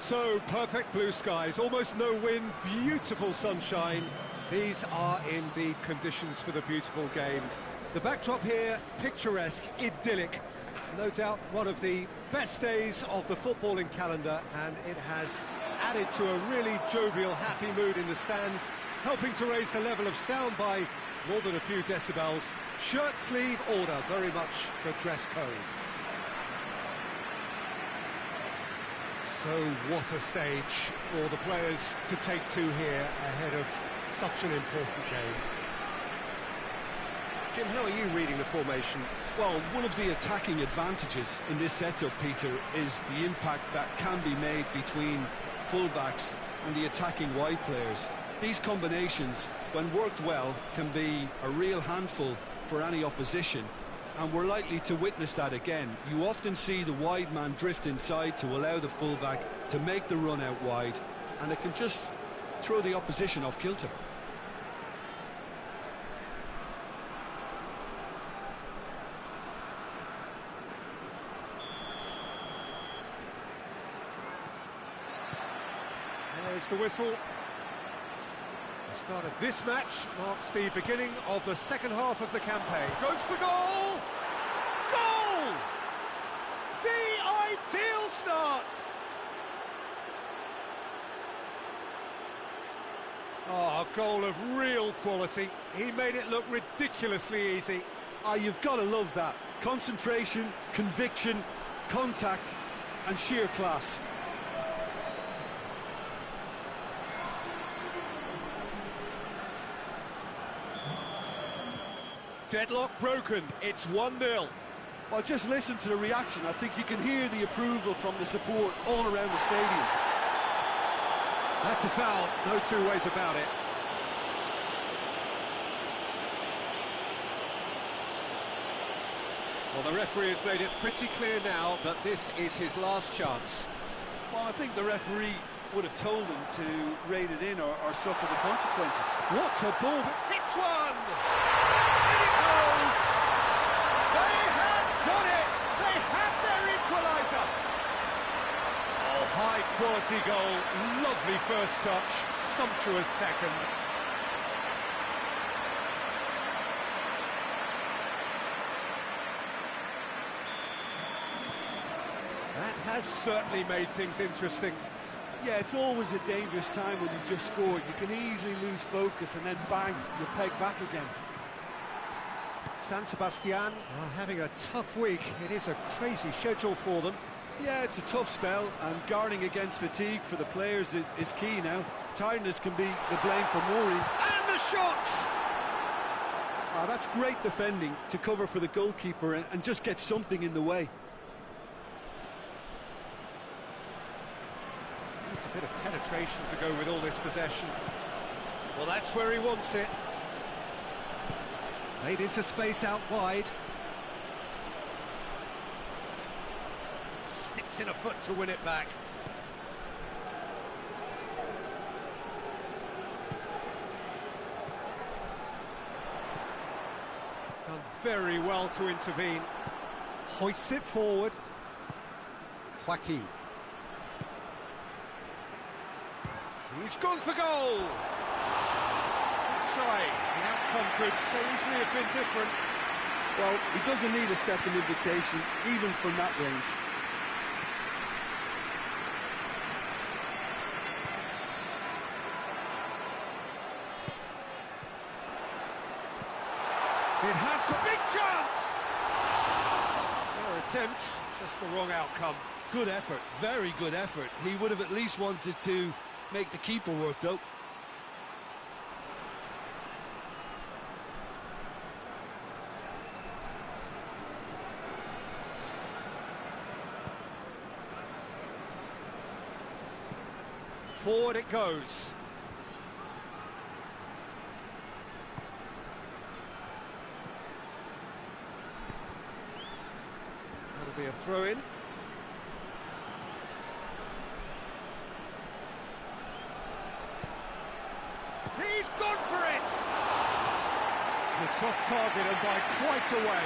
So, perfect blue skies, almost no wind, beautiful sunshine. These are indeed conditions for the beautiful game. The backdrop here, picturesque, idyllic. No doubt one of the best days of the footballing calendar, and it has added to a really jovial, happy mood in the stands, helping to raise the level of sound by more than a few decibels. Shirt sleeve order, very much the dress code. So what a stage for the players to take to here ahead of such an important game. Jim, how are you reading the formation? Well, one of the attacking advantages in this setup, Peter, is the impact that can be made between fullbacks and the attacking wide players. These combinations, when worked well, can be a real handful for any opposition, and we're likely to witness that again. You often see the wide man drift inside to allow the fullback to make the run out wide, and it can just throw the opposition off kilter. There's the whistle. The start of this match marks the beginning of the second half of the campaign. Goes for goal! Goal! The ideal start! Oh, a goal of real quality. He made it look ridiculously easy. Ah, you've got to love that. Concentration, conviction, contact, and sheer class. Deadlock broken, it's 1-0. Well, just listen to the reaction. I think you can hear the approval from the support all around the stadium. That's a foul, no two ways about it. Well, the referee has made it pretty clear now that this is his last chance. Well, I think the referee would have told him to rein it in or suffer the consequences. What a ball! Hits one! In it goes! They have done it! They have their equaliser! Oh, high-quality goal. Lovely first touch, sumptuous second. That has certainly made things interesting. Yeah, it's always a dangerous time when you've just scored. You can easily lose focus and then bang, you're pegged back again. San Sebastian are having a tough week. It is a crazy schedule for them. Yeah, it's a tough spell, and guarding against fatigue for the players is key now. Tiredness can be the blame for mooring. And the shots! Ah, that's great defending to cover for the goalkeeper and just get something in the way. It's a bit of penetration to go with all this possession. Well, that's where he wants it. Played into space out wide. Sticks in a foot to win it back. Done very well to intervene. Hoists it forward. Joaquin. He's gone for goal! Try. The outcome could so easily have been different. Well, he doesn't need a second invitation, even from that range. It has got big chance! Fair attempt, just the wrong outcome. Good effort, very good effort. He would have at least wanted to make the keeper work, though. Forward it goes. That'll be a throw-in. He's gone for it! It's off target and by quite a way.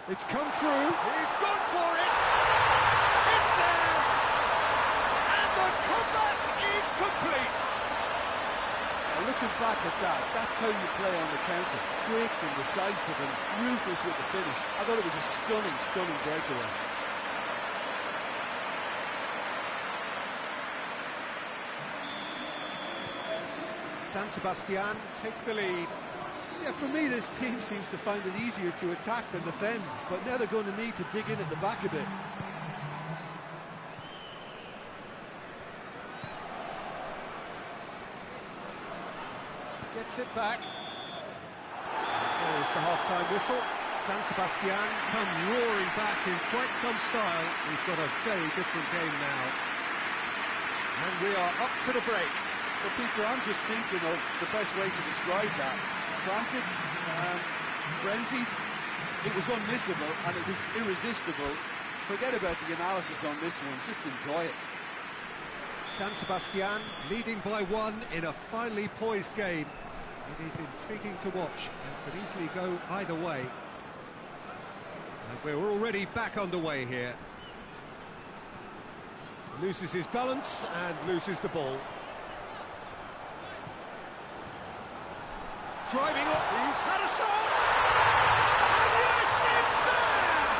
It's come through. He's gone for it. It's there. And the comeback is complete. Now, looking back at that, that's how you play on the counter. Quick and decisive and ruthless with the finish. I thought it was a stunning, stunning breakaway. San Sebastian take the lead. Yeah, for me, this team seems to find it easier to attack than defend, but now they're going to need to dig in at the back a bit. Gets it back. There's the half-time whistle. San Sebastian come roaring back in quite some style. We've got a very different game now. And we are up to the break. Well, Peter, I'm just thinking of the best way to describe that. Frantic, frenzied. It was unmissable and it was irresistible. Forget about the analysis on this one, just enjoy it. San Sebastian leading by 1 in a finely poised game. It is intriguing to watch and could easily go either way. And we're already back underway here. Loses his balance and loses the ball. Driving up, he's had a shot! And yes, it's there!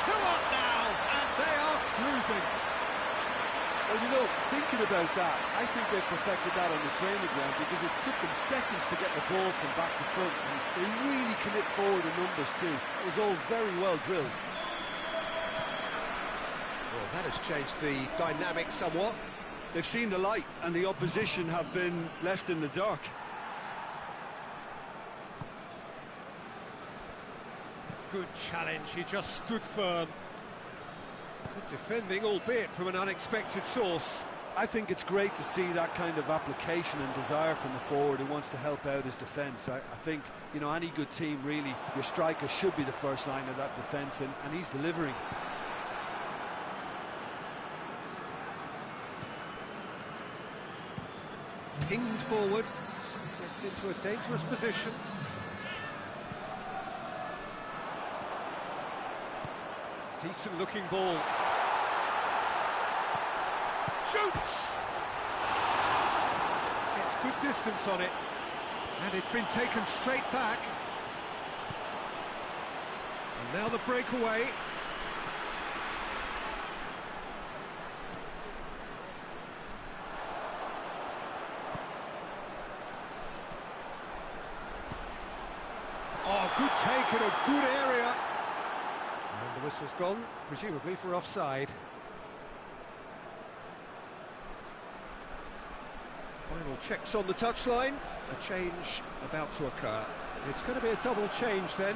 2 up now, and they are cruising. Well, you know, thinking about that, I think they perfected that on the training ground because it took them seconds to get the ball from back to front. And they really commit forward in numbers too. It was all very well drilled. Well, that has changed the dynamic somewhat. They've seen the light and the opposition have been left in the dark. Good challenge, he just stood firm. Good defending, albeit from an unexpected source. I think it's great to see that kind of application and desire from a forward who wants to help out his defence. I think, you know, any good team, really, your striker should be the first line of that defence, and he's delivering. Pinged forward, gets into a dangerous position. Decent looking ball. Shoots! Gets good distance on it. And it's been taken straight back. And now the breakaway. Oh, good take in a good area. And the whistle's gone, presumably for offside. Final checks on the touchline. A change about to occur. It's going to be a double change then.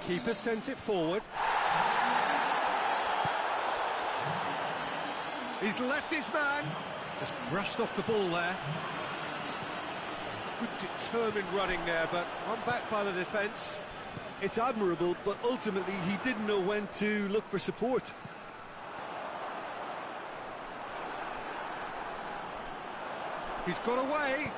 Keeper sends it forward. He's left his man. Just brushed off the ball there. Good determined running there, but one back by the defence. It's admirable, but ultimately he didn't know when to look for support. He's got away.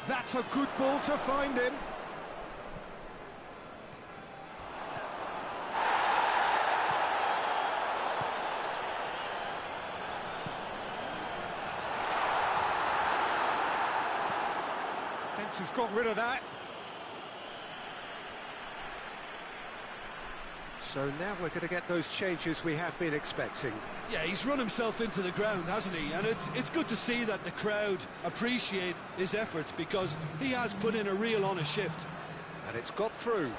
That's a good ball to find him. Fence has got rid of that. So now we're going to get those changes we have been expecting. Yeah, he's run himself into the ground, hasn't he? And it's good to see that the crowd appreciate his efforts, because he has put in a real honest shift. And it's got through.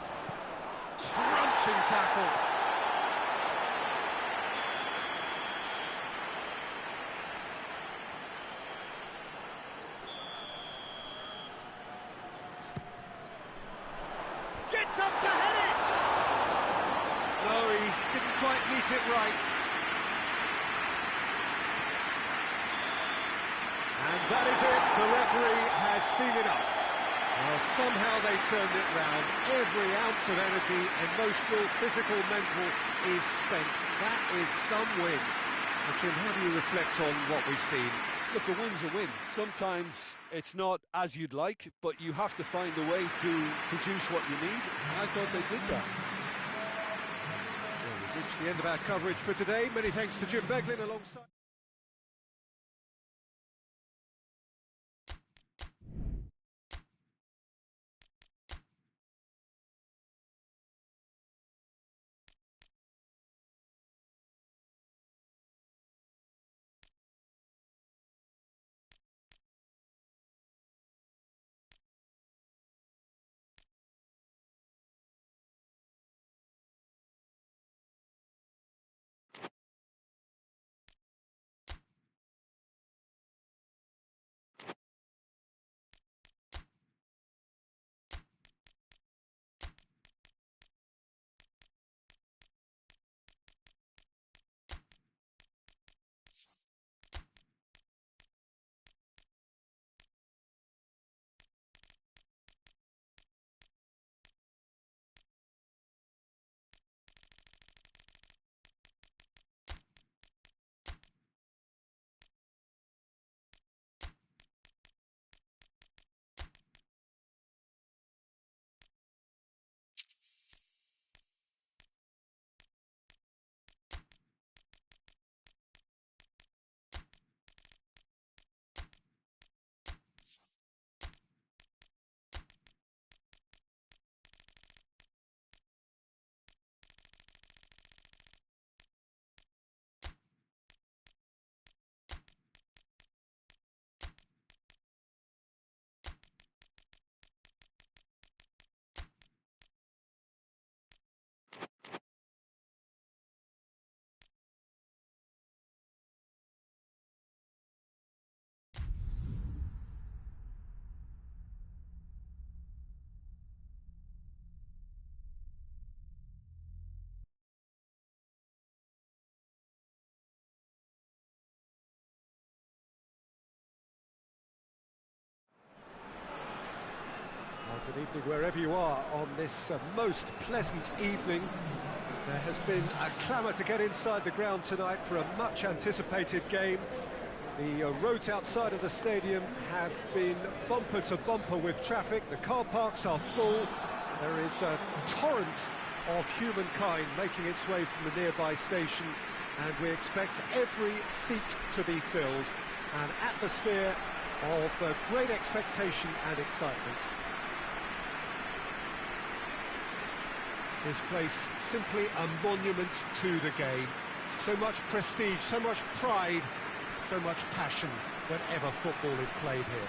Crunching tackle. Gets up to head it! No, he didn't quite meet it right. And that is it. The referee has seen enough. Well, somehow they turned it round. Every ounce of energy, emotional, physical, mental, is spent. That is some win. Jim, how do you reflect on what we've seen? Look, a win's a win. Sometimes it's not as you'd like, but you have to find a way to produce what you need. And I thought they did that. Well, we've reached the end of our coverage for today. Many thanks to Jim Beglin alongside... Good evening wherever you are on this most pleasant evening. There has been a clamour to get inside the ground tonight for a much anticipated game. The roads outside of the stadium have been bumper to bumper with traffic. The car parks are full. There is a torrent of humankind making its way from the nearby station, and we expect every seat to be filled. An atmosphere of great expectation and excitement. This place simply a monument to the game. So much prestige, so much pride, so much passion whenever football is played here.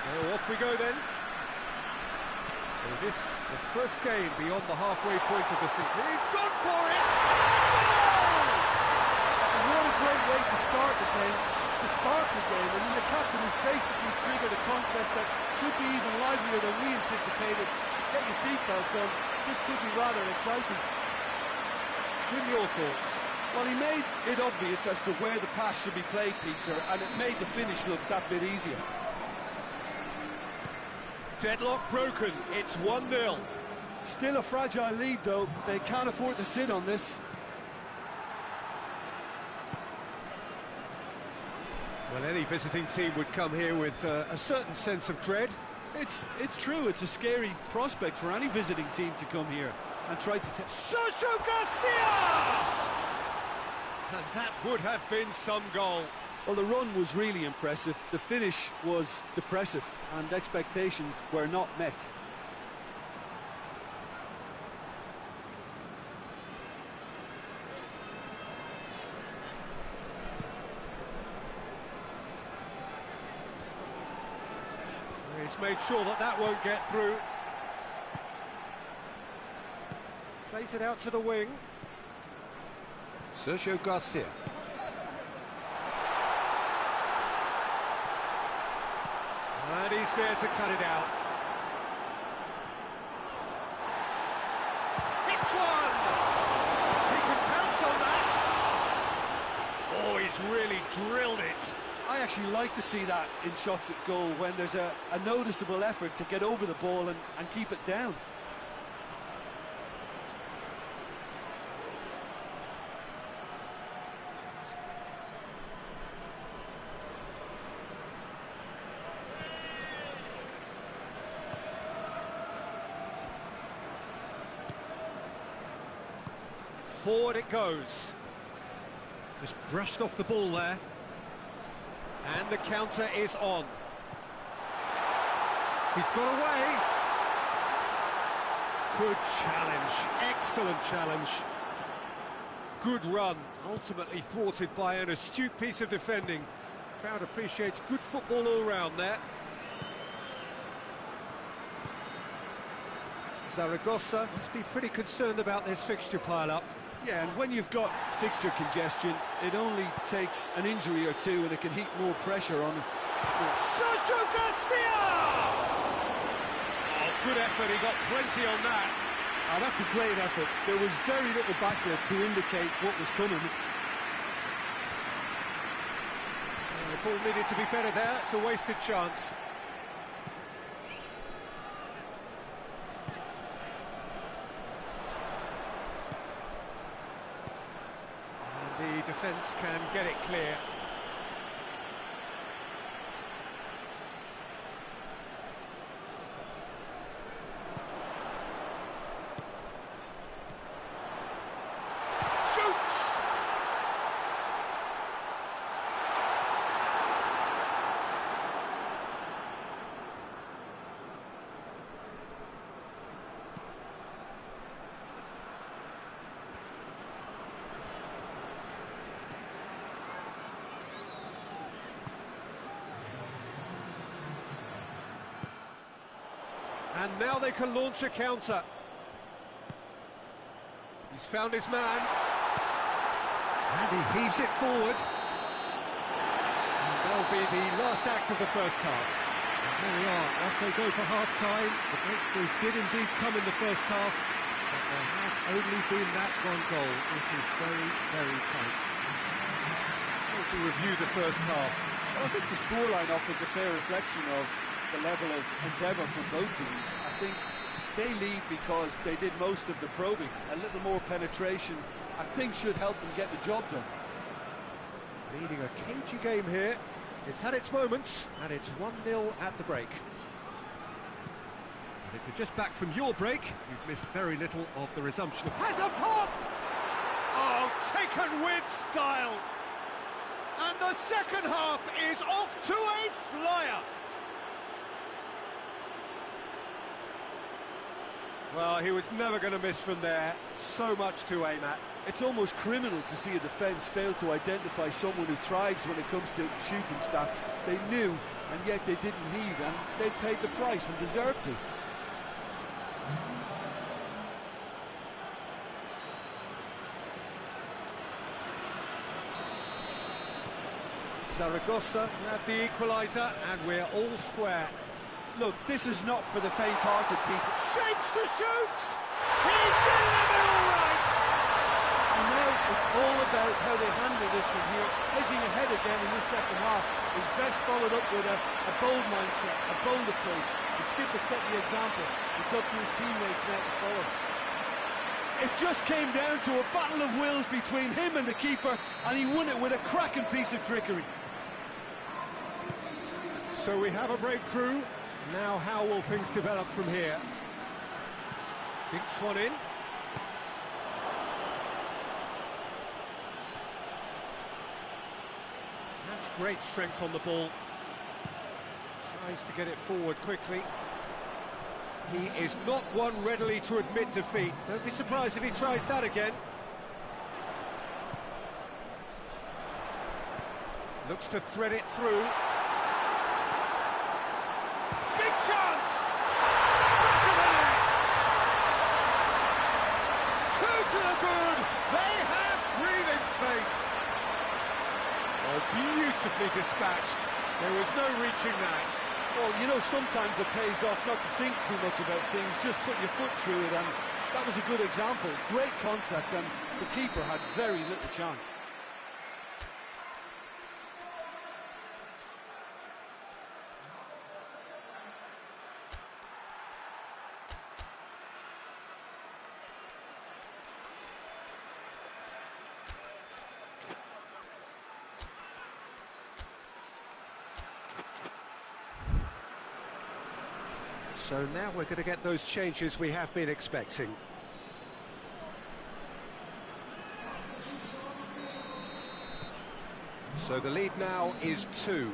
So off we go then. So this, the first game beyond the halfway point of the season. He's gone for it! And what a great way to start the game, to spark the game. I mean, the captain has basically triggered a contest that should be even livelier than we anticipated. Get your seatbelts on. This could be rather exciting. Jim, your thoughts? Well, he made it obvious as to where the pass should be played, Peter, and it made the finish look that bit easier. Deadlock broken, it's 1-0. Still a fragile lead, though. They can't afford to sit on this. Well, any visiting team would come here with a certain sense of dread. It's true. It's a scary prospect for any visiting team to come here and try to... Sergio Garcia! And that would have been some goal. Well, the run was really impressive. The finish was depressive, and expectations were not met. He's made sure that that won't get through. Plays it out to the wing. Sergio Garcia. And he's there to cut it out. Hits one! He can pounce on that. Oh, he's really drilled it. I actually like to see that in shots at goal, when there's a noticeable effort to get over the ball and keep it down. Forward it goes. Just brushed off the ball there. And the counter is on. He's got away. Good challenge. Excellent challenge. Good run. Ultimately thwarted by an astute piece of defending. Crowd appreciates good football all round there. Zaragoza must be pretty concerned about this fixture pile-up. Yeah, and when you've got fixture congestion, it only takes an injury or two and it can heap more pressure on. Sergio Garcia! Oh, good effort, he got plenty on that. Oh, that's a great effort. There was very little backlift to indicate what was coming. The ball needed to be better there, it's a wasted chance. The defence can get it clear. Shoots! And now they can launch a counter. He's found his man. And he heaves it forward. And that'll be the last act of the first half. And there we are, off they go for half-time. The breakthrough did indeed come in the first half, but there has only been that one goal. It is very, very tight. To review the first half. Well, I think the scoreline offers a fair reflection of the level of endeavour from both teams. I think they lead because they did most of the probing. A little more penetration, I think, should help them get the job done. Leading a cagey game here. It's had its moments, and it's 1-0 at the break. And if you're just back from your break, you've missed very little of the resumption. Has a pop! Oh, taken with style! And the second half is off to a flyer! Well, he was never going to miss from there. So much to aim at. It's almost criminal to see a defence fail to identify someone who thrives when it comes to shooting stats. They knew, and yet they didn't heed, and they've paid the price and deserve to. Zaragoza grabbed the equaliser, and we're all square. Look, this is not for the faint-hearted, Peter. Shapes to shoot! He's delivered all right! And now It's all about how they handle this from here. Edging ahead again in this second half is best followed up with a bold mindset, a bold approach. The skipper set the example. It's up to his teammates now to follow. It just came down to a battle of wills between him and the keeper, and he won it with a cracking piece of trickery. So we have a breakthrough. Now how will things develop from here? Dinks one in. That's great strength on the ball. Tries to get it forward quickly. He is not one readily to admit defeat. Don't be surprised if he tries that again. Looks to thread it through. Big chance! Back of the net! Two to the good! They have breathing space! Oh, beautifully dispatched. There was no reaching that. Well, you know, sometimes it pays off not to think too much about things, just put your foot through it, and that was a good example. Great contact, and the keeper had very little chance. So now we're going to get those changes we have been expecting. So the lead now is 2.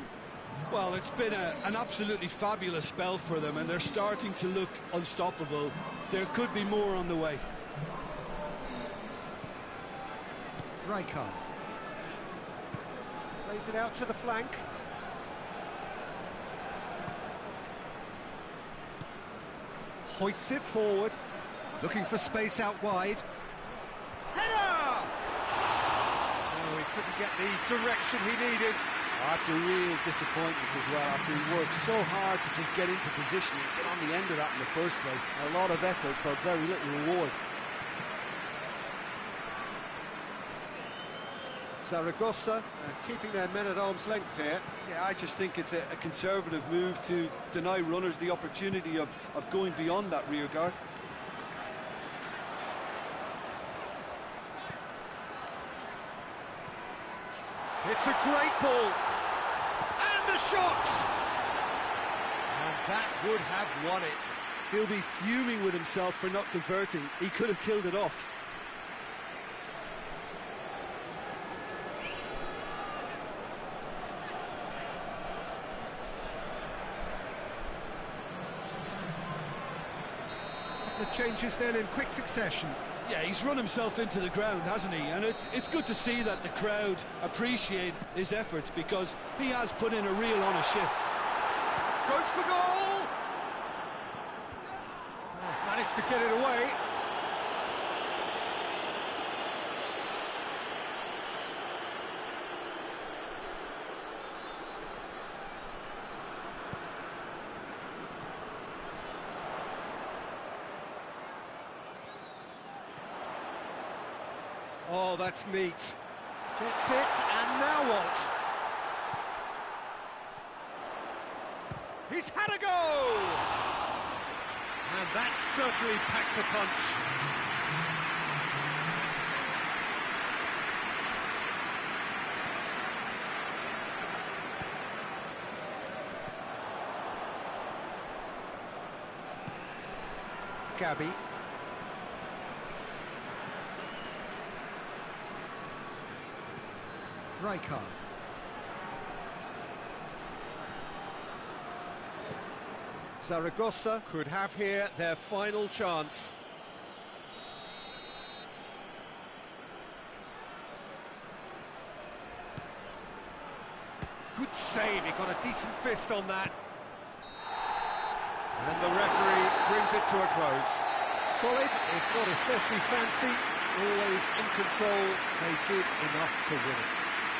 Well, it's been an absolutely fabulous spell for them, and they're starting to look unstoppable. There could be more on the way. RAYO plays it out to the flank. Hoists it forward, looking for space out wide. Header! Oh, he couldn't get the direction he needed. Oh, that's a real disappointment as well, after he worked so hard to just get into position and get on the end of that in the first place. A lot of effort for very little reward. Zaragoza keeping their men at arm's length here. Yeah, I just think it's a conservative move to deny runners the opportunity of going beyond that rear guard. It's a great ball. And the shot! And that would have won it. He'll be fuming with himself for not converting. He could have killed it off. The changes then in quick succession. Yeah, he's run himself into the ground, hasn't he? And it's good to see that the crowd appreciate his efforts, because he has put in a real honest shift. Goes for goal! Oh, managed to get it away. Oh, that's neat. Gets it, and now what? He's had a go! And that certainly packs a punch. Gabby. RAYO. Zaragoza could have here their final chance. Good save, he got a decent fist on that. And the referee brings it to a close. Solid, if not especially fancy, always in control. They did enough to win it.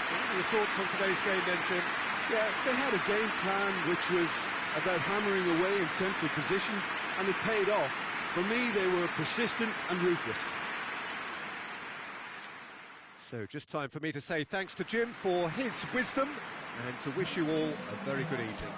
What are your thoughts on today's game then, Jim? Yeah, they had a game plan which was about hammering away in central positions, and it paid off. For me, they were persistent and ruthless. So just time for me to say thanks to Jim for his wisdom and to wish you all a very good evening.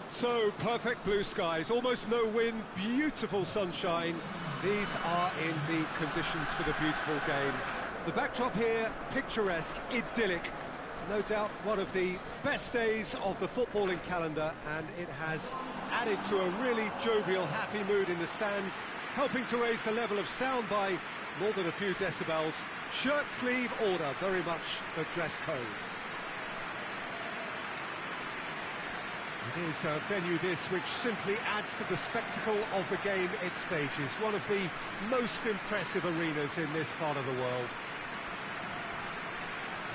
So, perfect blue skies, almost no wind, beautiful sunshine. These are indeed conditions for the beautiful game. The backdrop here, picturesque, idyllic. No doubt one of the best days of the footballing calendar, and it has added to a really jovial, happy mood in the stands, helping to raise the level of sound by more than a few decibels. Shirt sleeve order, very much the dress code. It is a venue this which simply adds to the spectacle of the game it stages. One of the most impressive arenas in this part of the world.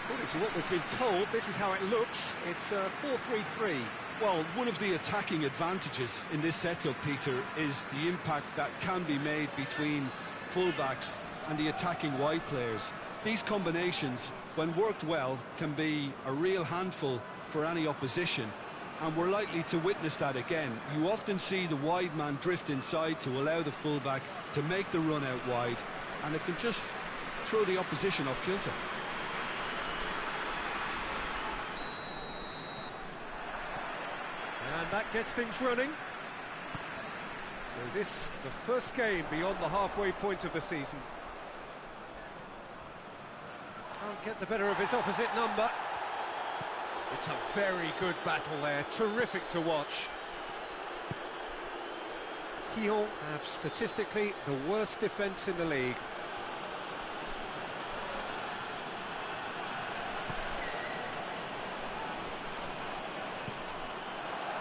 According to what we've been told, this is how it looks. It's 4-3-3. Well, one of the attacking advantages in this setup, Peter, is the impact that can be made between fullbacks and the attacking wide players. These combinations, when worked well, can be a real handful for any opposition. And we're likely to witness that again. You often see the wide man drift inside to allow the fullback to make the run out wide, and it can just throw the opposition off kilter. And that gets things running. So this, the first game beyond the halfway point of the season. Can't get the better of his opposite number. It's a very good battle there, terrific to watch. GIJÓN have statistically the worst defence in the league.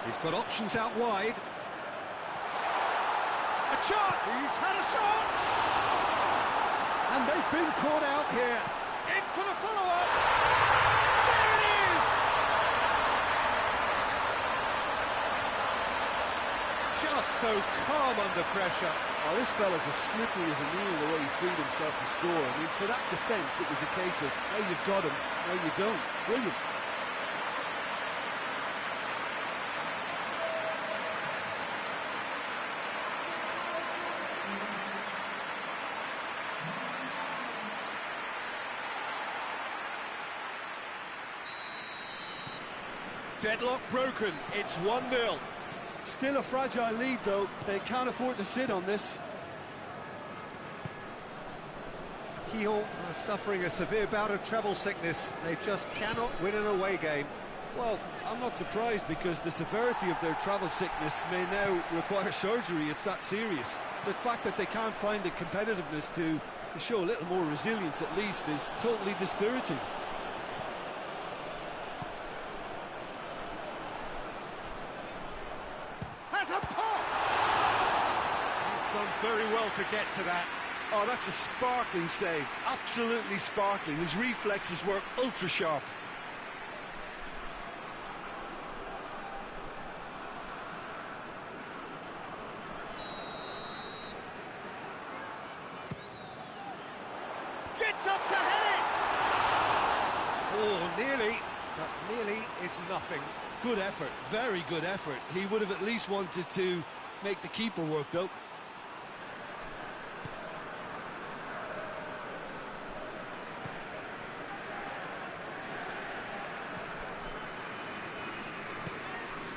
He's got options out wide. A shot! He's had a shot! And they've been caught out here. In for the follow-up! Just so calm under pressure. Oh, this fella's as slippery as a mule the way he freed himself to score. I mean, for that defence, it was a case of how you've got him, how you don't. Brilliant. Deadlock broken. It's 1-0. Still a fragile lead, though. They can't afford to sit on this. GIJÓN are suffering a severe bout of travel sickness. They just cannot win an away game. Well, I'm not surprised because the severity of their travel sickness may now require surgery. It's that serious. The fact that they can't find the competitiveness to show a little more resilience at least is totally dispiriting. Has a pop! He's done very well to get to that. Oh, that's a sparkling save. Absolutely sparkling. His reflexes were ultra sharp. Gets up to head it! Oh, nearly, but nearly is nothing. Good effort, very good effort. He would have at least wanted to make the keeper work, though.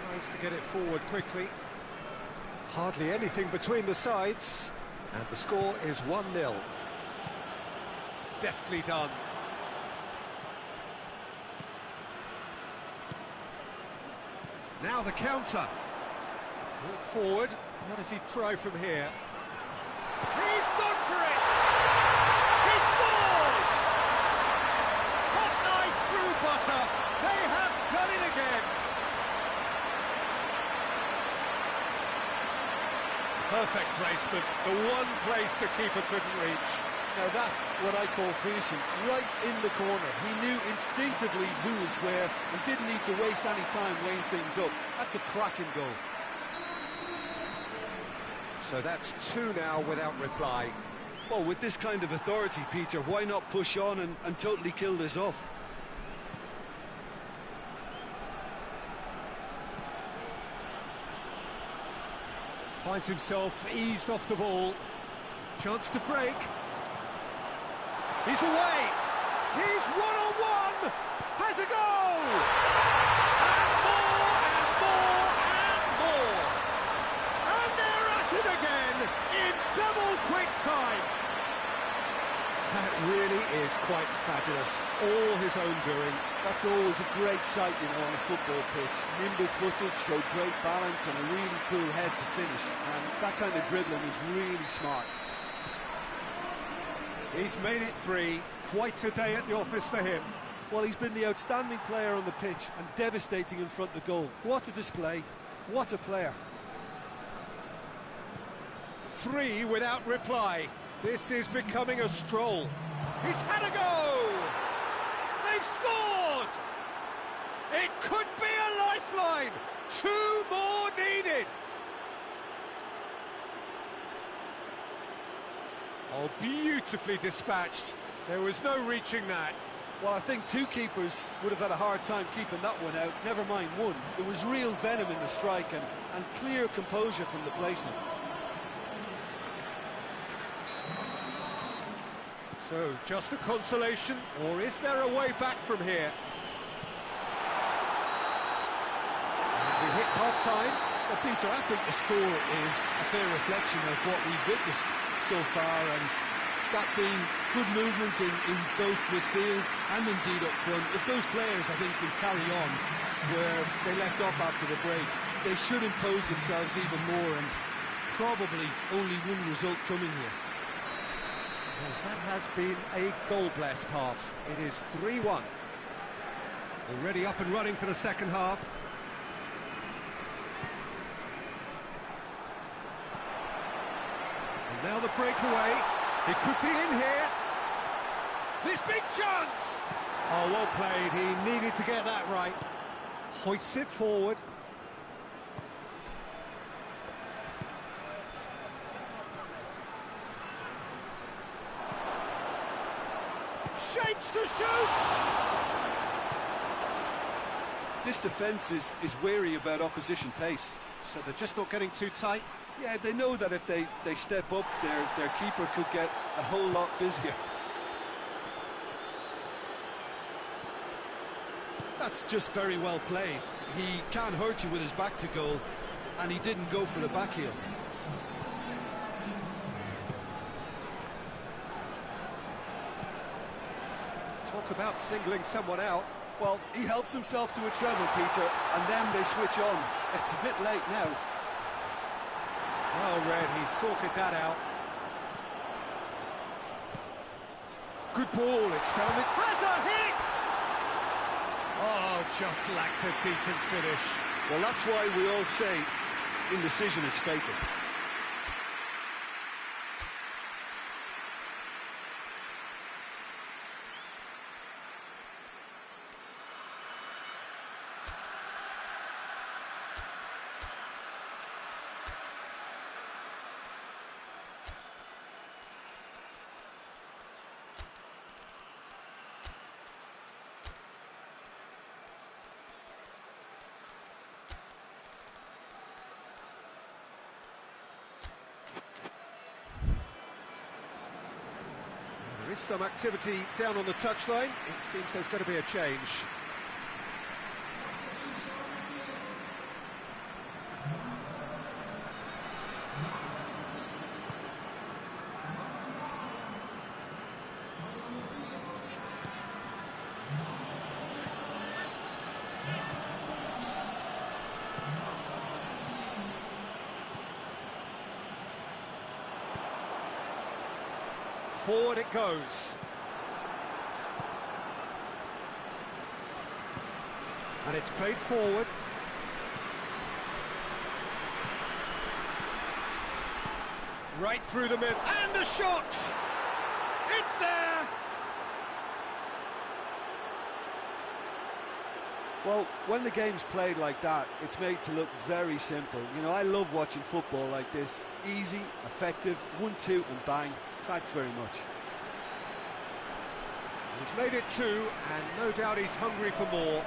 Tries to get it forward quickly. Hardly anything between the sides, and the score is 1-0. Deftly done. Now the counter. Brought forward. What does he try from here? He's gone for it! He scores! Hot knife through butter. They have done it again. Perfect placement. The one place the keeper couldn't reach. Now that's what I call finishing, right in the corner. He knew instinctively who was where and didn't need to waste any time weighing things up. That's a cracking goal. So that's 2 now without reply. Well, with this kind of authority, Peter, why not push on and totally kill this off? Finds himself eased off the ball. Chance to break. He's away. He's one-on-one. Has a goal. And more and more and more. And they're at it again in double quick time. That really is quite fabulous. All his own doing. That's always a great sight, you know, on a football pitch. Nimble-footed, showed great balance and a really cool head to finish. And that kind of dribbling is really smart. He's made it 3. Quite a day at the office for him. Well, he's been the outstanding player on the pitch and devastating in front of the goal. What a display. What a player. 3 without reply. This is becoming a stroll. He's had a go! They've scored! It could be a lifeline! 2 more needed! Oh, beautifully dispatched. There was no reaching that. Well, I think 2 keepers would have had a hard time keeping that one out, never mind 1. There was real venom in the strike and clear composure from the placement. So, just a consolation, or is there a way back from here? And we hit half-time. Well, Peter, I think the score is a fair reflection of what we've witnessed so far, and that being good movement in both midfield and indeed up front. If those players, I think, can carry on where they left off after the break, they should impose themselves even more, and probably only 1 result coming here. Well, that has been a goal-blessed half. It is 3-1. Already up and running for the second half. And now the breakaway. It could be in here. This big chance! Oh, well played. He needed to get that right. Hoists it forward. Shapes to shoot! This defence is wary about opposition pace. So they're just not getting too tight? Yeah, they know that if they step up, their keeper could get a whole lot busier. That's just very well played. He can't hurt you with his back to goal, and he didn't go for the back heel. Talk about singling someone out. Well, he helps himself to a treble, Peter, and then they switch on. It's a bit late now. Well read, he's sorted that out. Good ball, it's found it. Has a hit! Oh, just lacked a decent finish. Well, that's why we all say indecision is fatal. There is some activity down on the touchline. It seems there's going to be a change. Forward it goes. And it's played forward. Right through the middle. And the shot! It's there! Well, when the game's played like that, it's made to look very simple. You know, I love watching football like this. Easy, effective, 1-2 and bang. Thanks very much. He's made it 2, and no doubt he's hungry for more.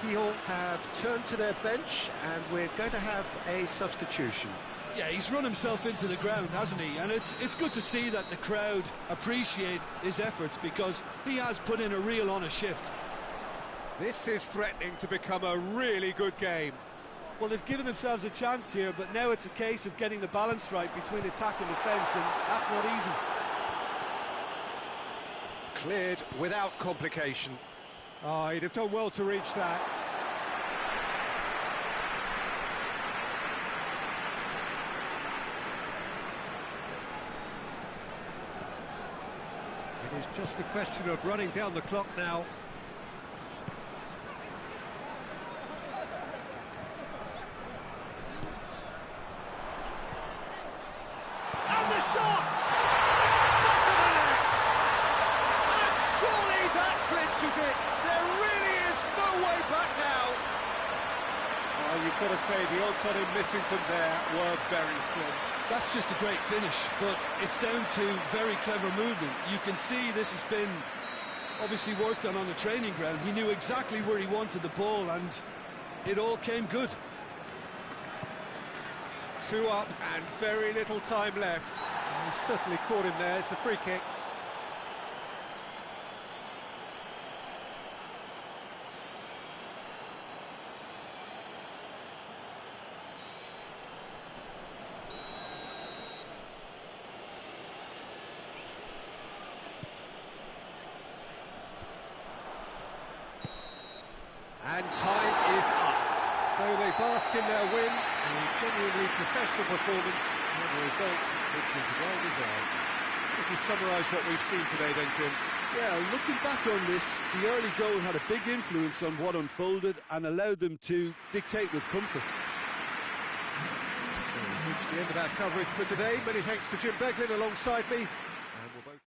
GIJÓN have turned to their bench, and we're going to have a substitution. Yeah, he's run himself into the ground, hasn't he? And it's good to see that the crowd appreciate his efforts, because he has put in a real honest shift. This is threatening to become a really good game. Well, they've given themselves a chance here, but now it's a case of getting the balance right between attack and defence, and that's not easy. Cleared without complication. Oh, he'd have done well to reach that. It is just a question of running down the clock now. And the shot! Back of the net! And surely that clinches it. There really is no way back now. Oh, you've got to say the odds on him missing from there were very slim. That's just a great finish, but it's down to very clever movement. You can see this has been obviously worked on the training ground. He knew exactly where he wanted the ball, and it all came good. 2 up and very little time left. He certainly caught him there. It's a free kick. And time is up. So they bask in their win, a genuinely professional performance, and a result which is well deserved. Would you summarise what we've seen today then, Jim? Yeah, looking back on this, the early goal had a big influence on what unfolded and allowed them to dictate with comfort. So we've reached the end of our coverage for today. Many thanks to Jim Beglin alongside me. And we'll both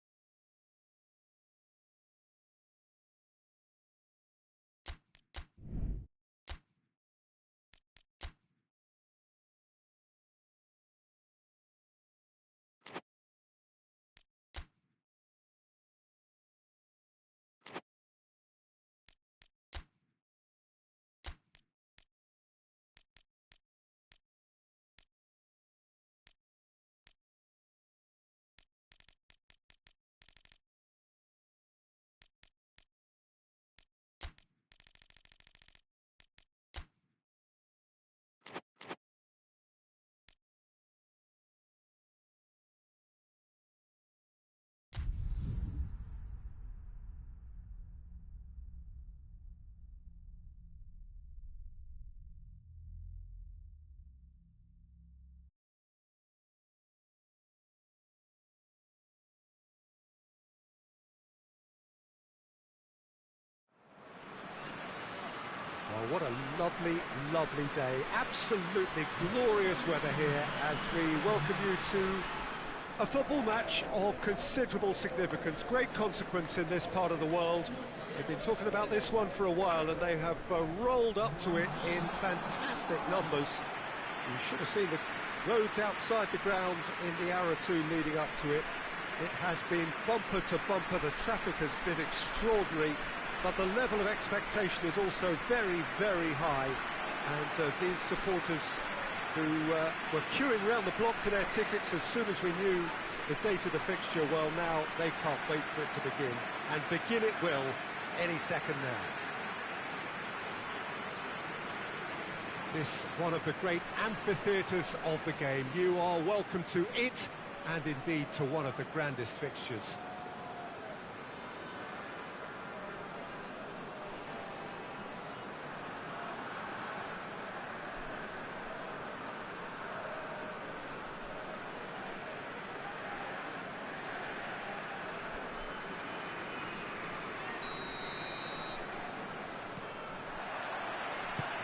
Oh, what a lovely, lovely day. Absolutely glorious weather here as we welcome you to a football match of considerable significance, great consequence in this part of the world. They've been talking about this one for a while and they have rolled up to it in fantastic numbers. You should have seen the roads outside the ground in the hour or two leading up to it. It has been bumper to bumper, the traffic has been extraordinary, but the level of expectation is also very, very high. And these supporters who were queuing around the block for their tickets as soon as we knew the date of the fixture, well, now they can't wait for it to begin. And begin it will any second now. This one of the great amphitheatres of the game. You are welcome to it, and indeed to one of the grandest fixtures.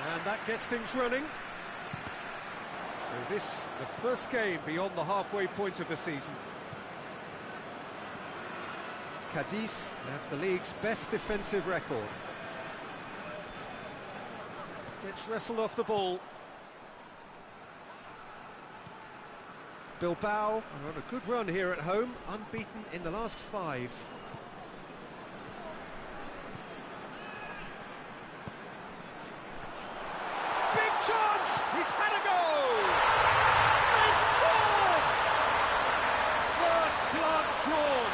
And that gets things running. So this, the first game beyond the halfway point of the season. CADIZ have the league's best defensive record. Gets wrestled off the ball. BILBAO are on a good run here at home, unbeaten in the last 5. Chance! He's had a go! They scored! First blood drawn.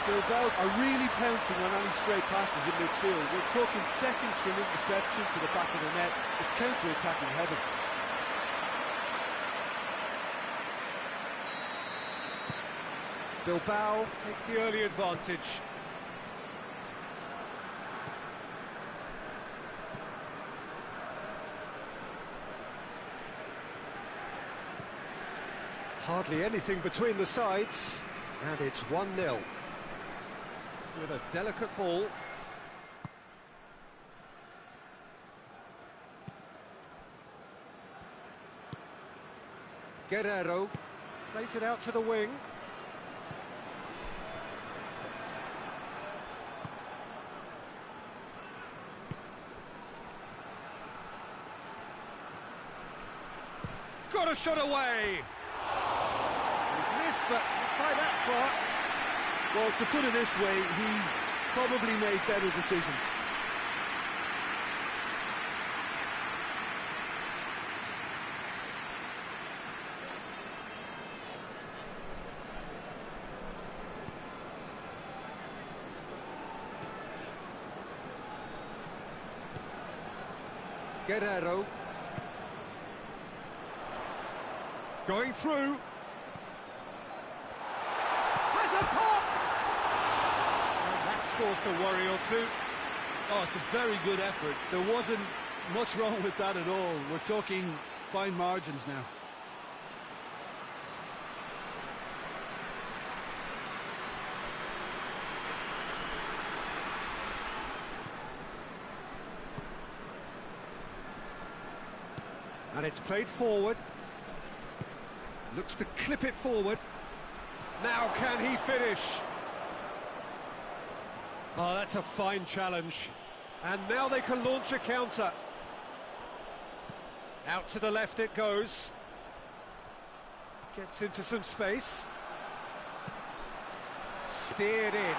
BILBAO are really pouncing on any stray passes in midfield. We're talking seconds from interception to the back of the net. It's counter-attacking heaven. BILBAO take the early advantage. Hardly anything between the sides, and it's 1-0. With a delicate ball. Guerrero plays it out to the wing. Got a shot away! But not by that far. Well, to put it this way, he's probably made better decisions. Guerrero. Going through. A pop! And that's caused a worry or two. Oh, it's a very good effort. There wasn't much wrong with that at all. We're talking fine margins now. And it's played forward. Looks to clip it forward. Now can he finish? Oh, that's a fine challenge. And now they can launch a counter. Out to the left it goes. Gets into some space. Steered in.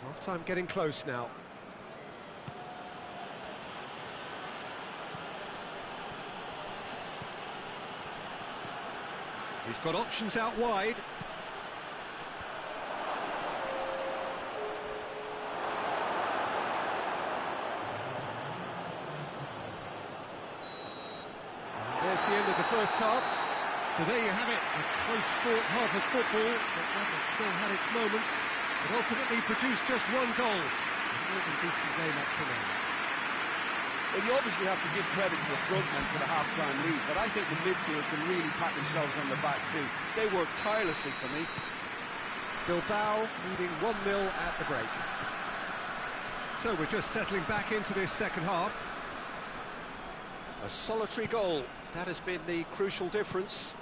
Half-time getting close now. He's got options out wide. And there's the end of the first half. So there you have it, a close sport half of football, but that still had its moments. It ultimately produced just one goal. It making decent game up to now. Well, you obviously have to give credit to the front men for the half-time lead, but I think the midfield can really pat themselves on the back too. They work tirelessly for me. Bilbao leading 1-0 at the break. So we're just settling back into this second half. A solitary goal, that has been the crucial difference.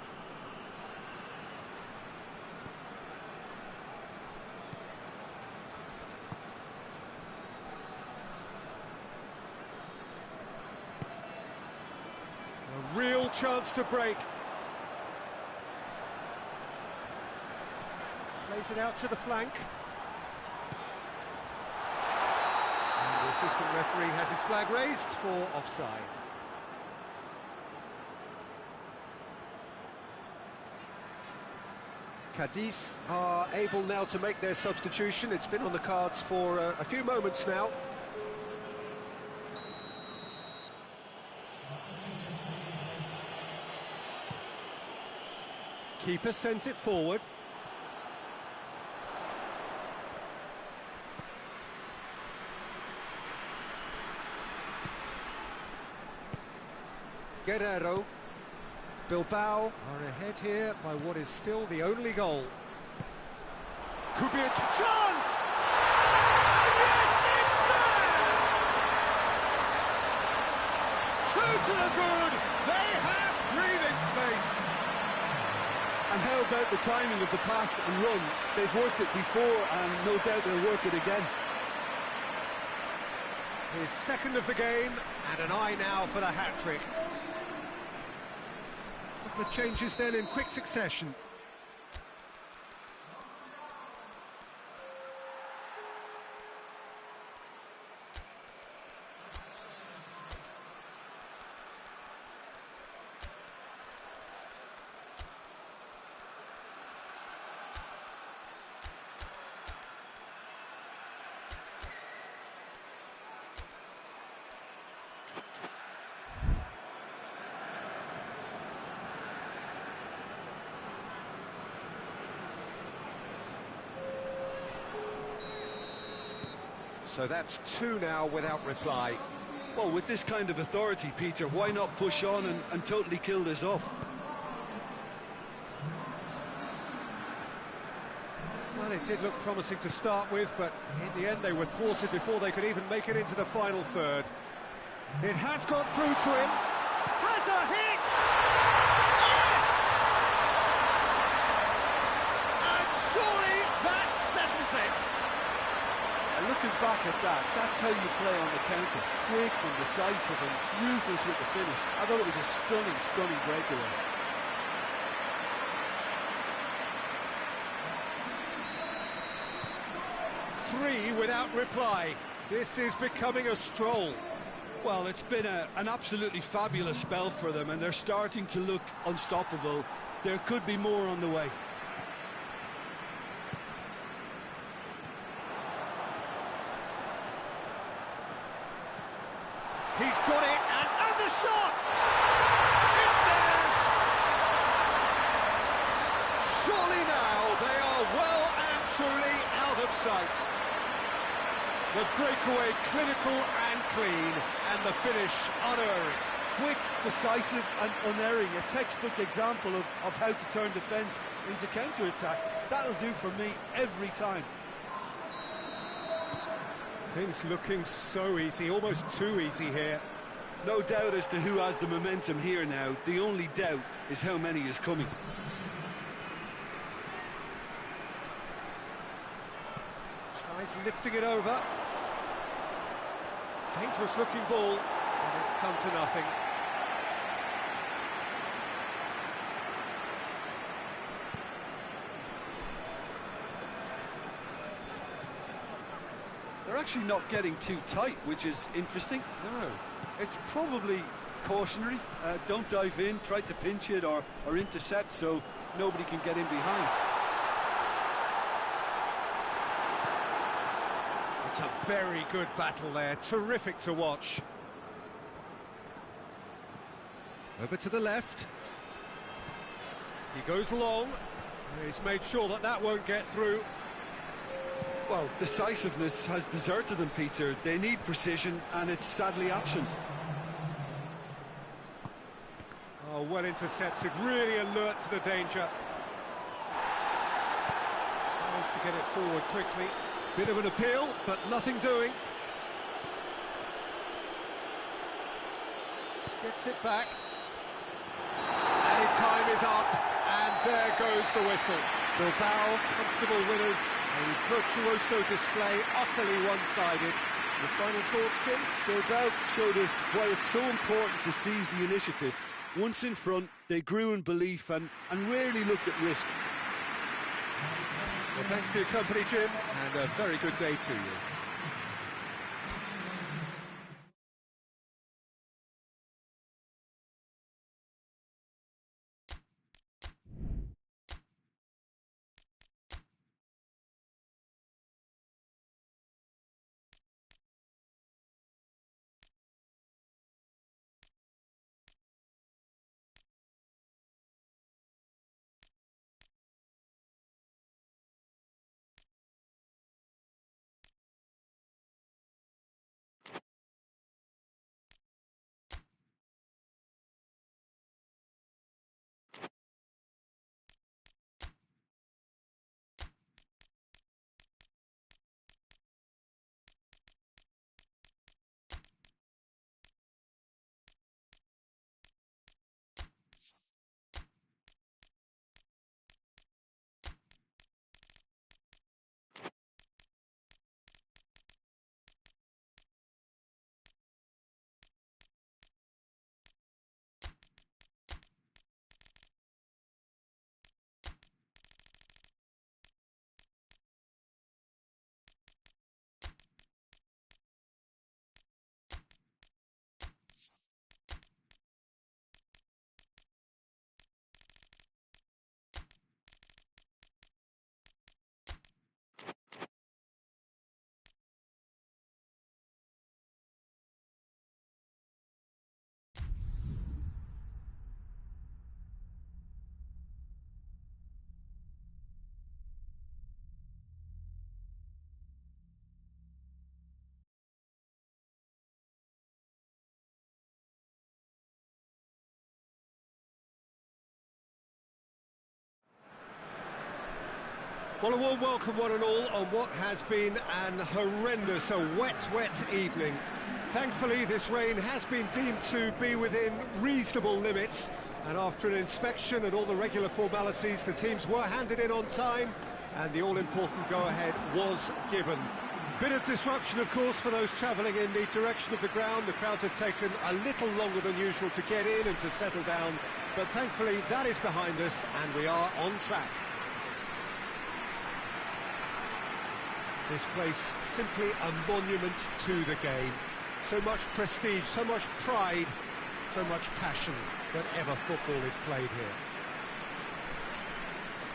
A real chance to break. Plays it out to the flank. And the assistant referee has his flag raised for offside. CADIZ are able now to make their substitution. It's been on the cards for a few moments now. Keeper sends it forward. Guerrero. Bilbao are ahead here by what is still the only goal. Could be a chance! And yes, it's there! 2 to the good! They have breathing space! And how about the timing of the pass and run? They've worked it before and no doubt they'll work it again. His second of the game and an eye now for the hat-trick. The changes then in quick succession. So that's 2 now without reply. Well, with this kind of authority, Peter, why not push on and totally kill this off? Well, it did look promising to start with, but in the end they were thwarted before they could even make it into the final third. It has got through to him. Has a hit! Yes! And surely that settles it. Looking back at that, that's how you play on the counter. Quick and decisive and ruthless with the finish. I thought it was a stunning, stunning breakaway. Three without reply. This is becoming a stroll. Well, it's been an absolutely fabulous spell for them, and they're starting to look unstoppable. There could be more on the way. He's got it, and the shot! It's there! Surely now they are well and truly out of sight. The breakaway clinical and clean, and the finish unerring. Quick, decisive and unerring, a textbook example of how to turn defence into counter-attack. That'll do for me every time. Things looking so easy, almost too easy here. No doubt as to who has the momentum here now. The only doubt is how many is coming. Tries lifting it over. Dangerous looking ball, and it's come to nothing. They're actually not getting too tight, which is interesting. No. It's probably cautionary. Don't dive in, try to pinch it or intercept so nobody can get in behind. It's a very good battle there, terrific to watch. Over to the left. He goes long. He's made sure that that won't get through. Well, decisiveness has deserted them, Peter. They need precision, and it's sadly absent. Oh, well intercepted, really alert to the danger. Tries to get it forward quickly. Bit of an appeal, but nothing doing. Gets it back. And time is up, and there goes the whistle. Bilbao, comfortable winners, a virtuoso display, utterly one-sided. The final thoughts, Jim? Bilbao showed us why it's so important to seize the initiative. Once in front, they grew in belief and rarely looked at risk. Well, thanks for your company, Jim, and a very good day to you. Well, a warm welcome, one and all, on what has been an horrendous, a wet evening. Thankfully, this rain has been deemed to be within reasonable limits, and after an inspection and all the regular formalities, the teams were handed in on time, and the all-important go-ahead was given. Bit of disruption, of course, for those travelling in the direction of the ground. The crowds have taken a little longer than usual to get in and to settle down, but thankfully that is behind us, and we are on track. This place simply a monument to the game. So much prestige, so much pride, so much passion whenever football is played here.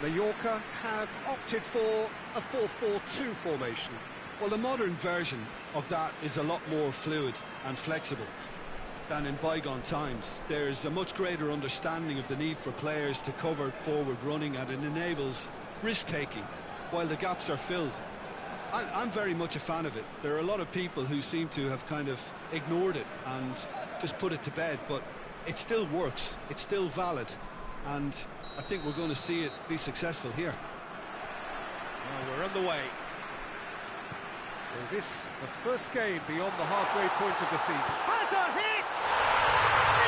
Mallorca have opted for a 4-4-2 formation. Well, the modern version of that is a lot more fluid and flexible than in bygone times. There's a much greater understanding of the need for players to cover forward running, and it enables risk-taking while the gaps are filled. I'm very much a fan of it. There are a lot of people who seem to have kind of ignored it and just put it to bed, but it still works, it's still valid, and I think we're going to see it be successful here. Well, we're on the way. So this, the first game beyond the halfway point of the season. Has a hit!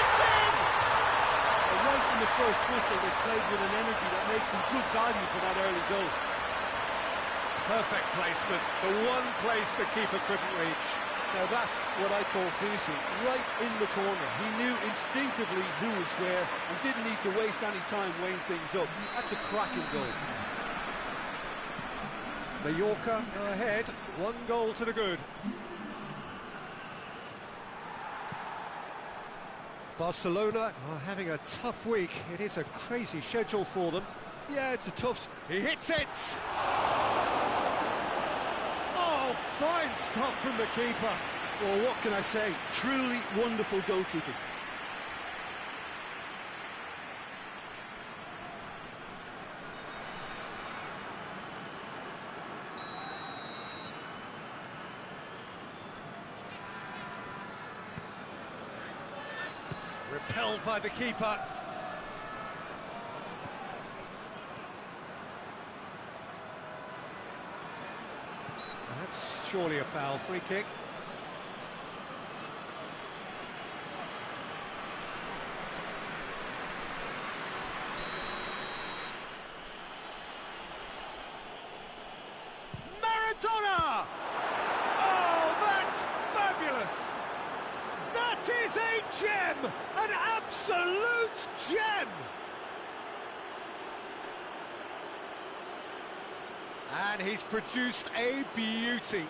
It's in! Right from the first whistle, they played with an energy that makes them good value for that early goal. Perfect placement, the one place the keeper couldn't reach. Now that's what I call finishing, right in the corner. He knew instinctively who was where and didn't need to waste any time weighing things up. That's a cracking goal. Mallorca go ahead, 1 goal to the good. Barcelona are having a tough week. It is a crazy schedule for them. Yeah, it's a tough... He hits it! Oh, fine stop from the keeper. Well, what can I say? Truly wonderful goalkeeping. Repelled by the keeper. That's surely a foul. Free kick. Maradona! Oh, that's fabulous! That is a gem! An absolute gem! And he's produced a beauty.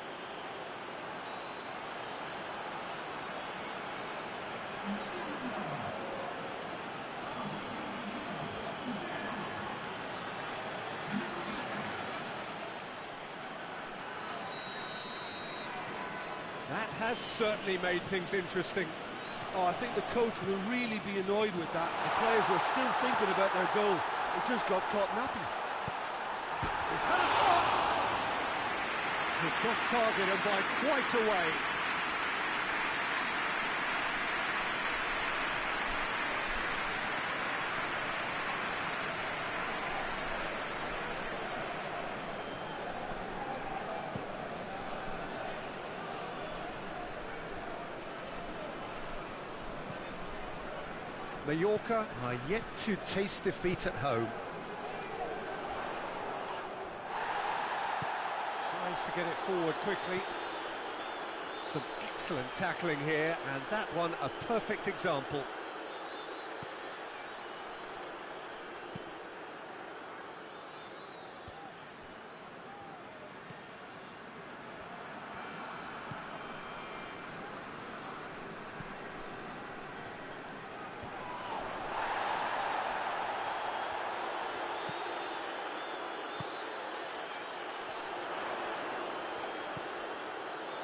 That has certainly made things interesting. Oh, I think the coach will really be annoyed with that. The players were still thinking about their goal. It just got caught napping. He's had a shot! It's off target and by quite a way. Mallorca are yet to taste defeat at home. Tries to get it forward quickly. Some excellent tackling here, and that one a perfect example.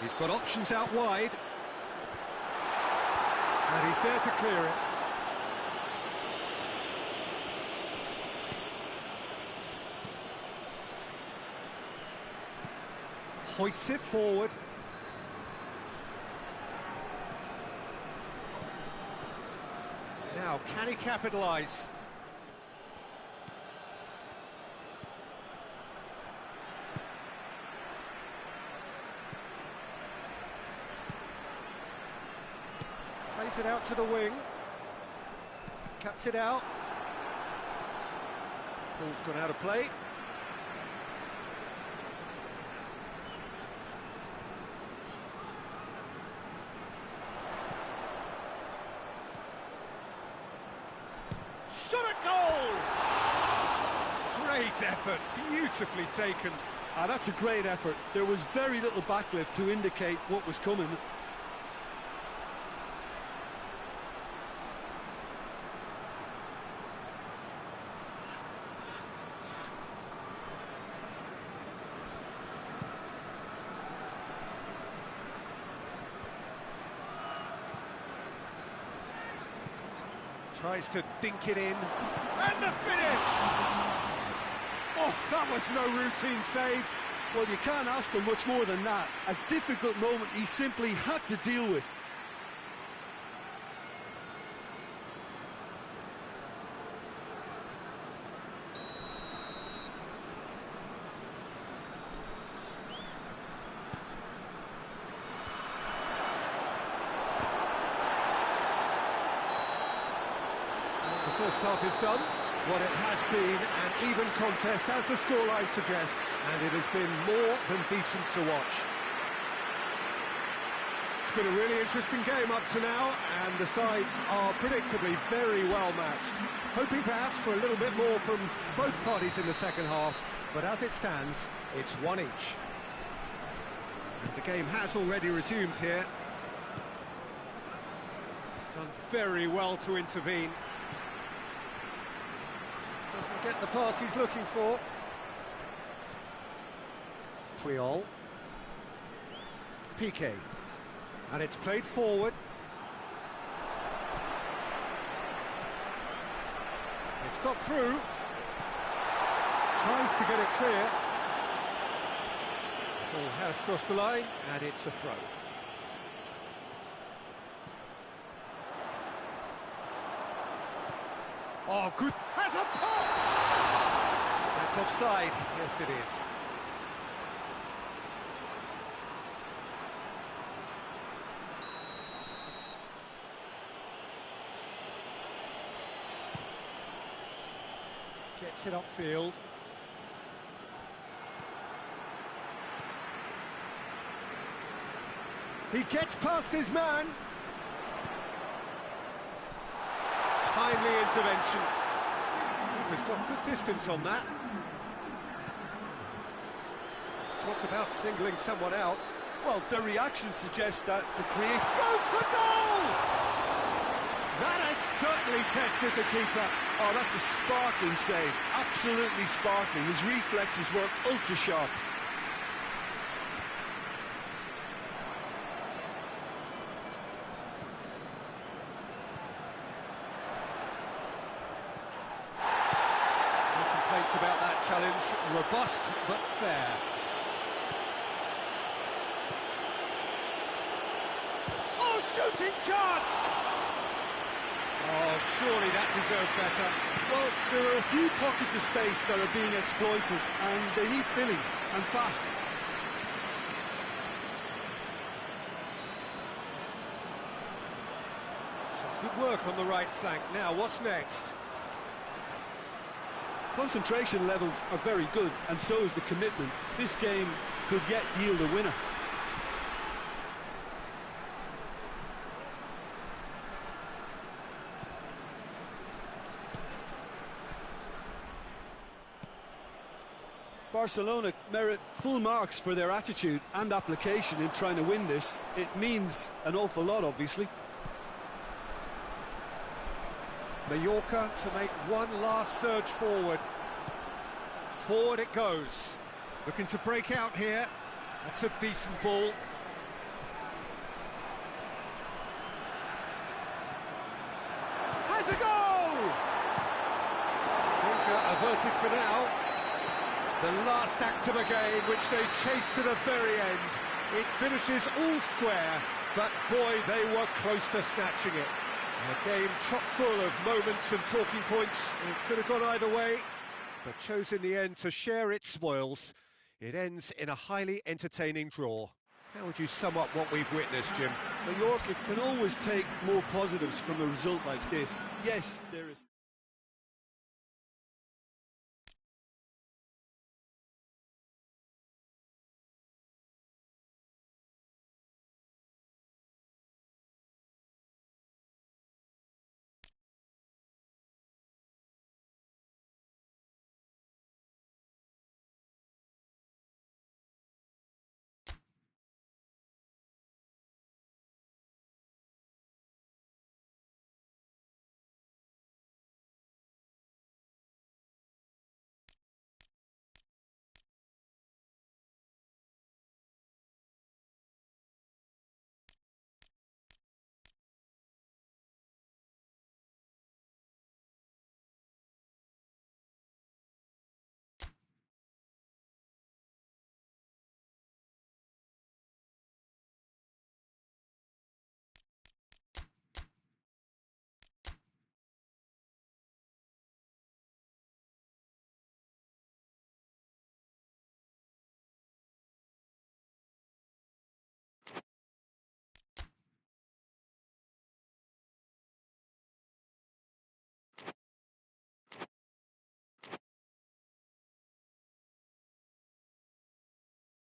He's got options out wide. And he's there to clear it. Hoists it forward. Now, can he capitalise? Plays it out to the wing. Cuts it out. Ball's gone out of play. Shot at goal! Great effort, beautifully taken. That's a great effort. There was very little backlift to indicate what was coming. Tries to dink it in. And the finish! Oh, that was no routine save. Well, you can't ask for much more than that. A difficult moment he simply had to deal with. The first half is done. What it has been an even contest, as the scoreline suggests, and it has been more than decent to watch. It's been a really interesting game up to now, and the sides are predictably very well matched. Hoping perhaps for a little bit more from both parties in the second half, but as it stands, it's one each. And the game has already resumed here. Done very well to intervene. Doesn't get the pass he's looking for. Puyol. Piqué. And it's played forward. It's got through. Tries to get it clear. Ball has crossed the line, and it's a throw. Oh, good. Has a pop! That's offside. Yes, it is. Gets it upfield. He gets past his man. Timely intervention. Keeper's got good distance on that. Talk about singling someone out. Well, the reaction suggests that the creator Goes for goal! That has certainly tested the keeper. Oh, that's a sparkling save. Absolutely sparkling. His reflexes were ultra sharp. No complaints about that challenge. Robust but fair. Oh, shooting chance! Oh, surely that deserved better. Well, there are a few pockets of space that are being exploited, and they need filling, and fast. Some good work on the right flank. Now, what's next? Concentration levels are very good, and so is the commitment. This game could yet yield a winner. Barcelona merit full marks for their attitude and application in trying to win this. It means an awful lot, obviously. Mallorca to make one last surge forward. Forward it goes. Looking to break out here. That's a decent ball. Has a goal! Danger averted for now. The last act of a game, which they chased to the very end. It finishes all square, but boy, they were close to snatching it. A game chock full of moments and talking points. It could have gone either way, but chose in the end to share its spoils. It ends in a highly entertaining draw. How would you sum up what we've witnessed, Jim? Mallorca can always take more positives from a result like this. Yes, there is...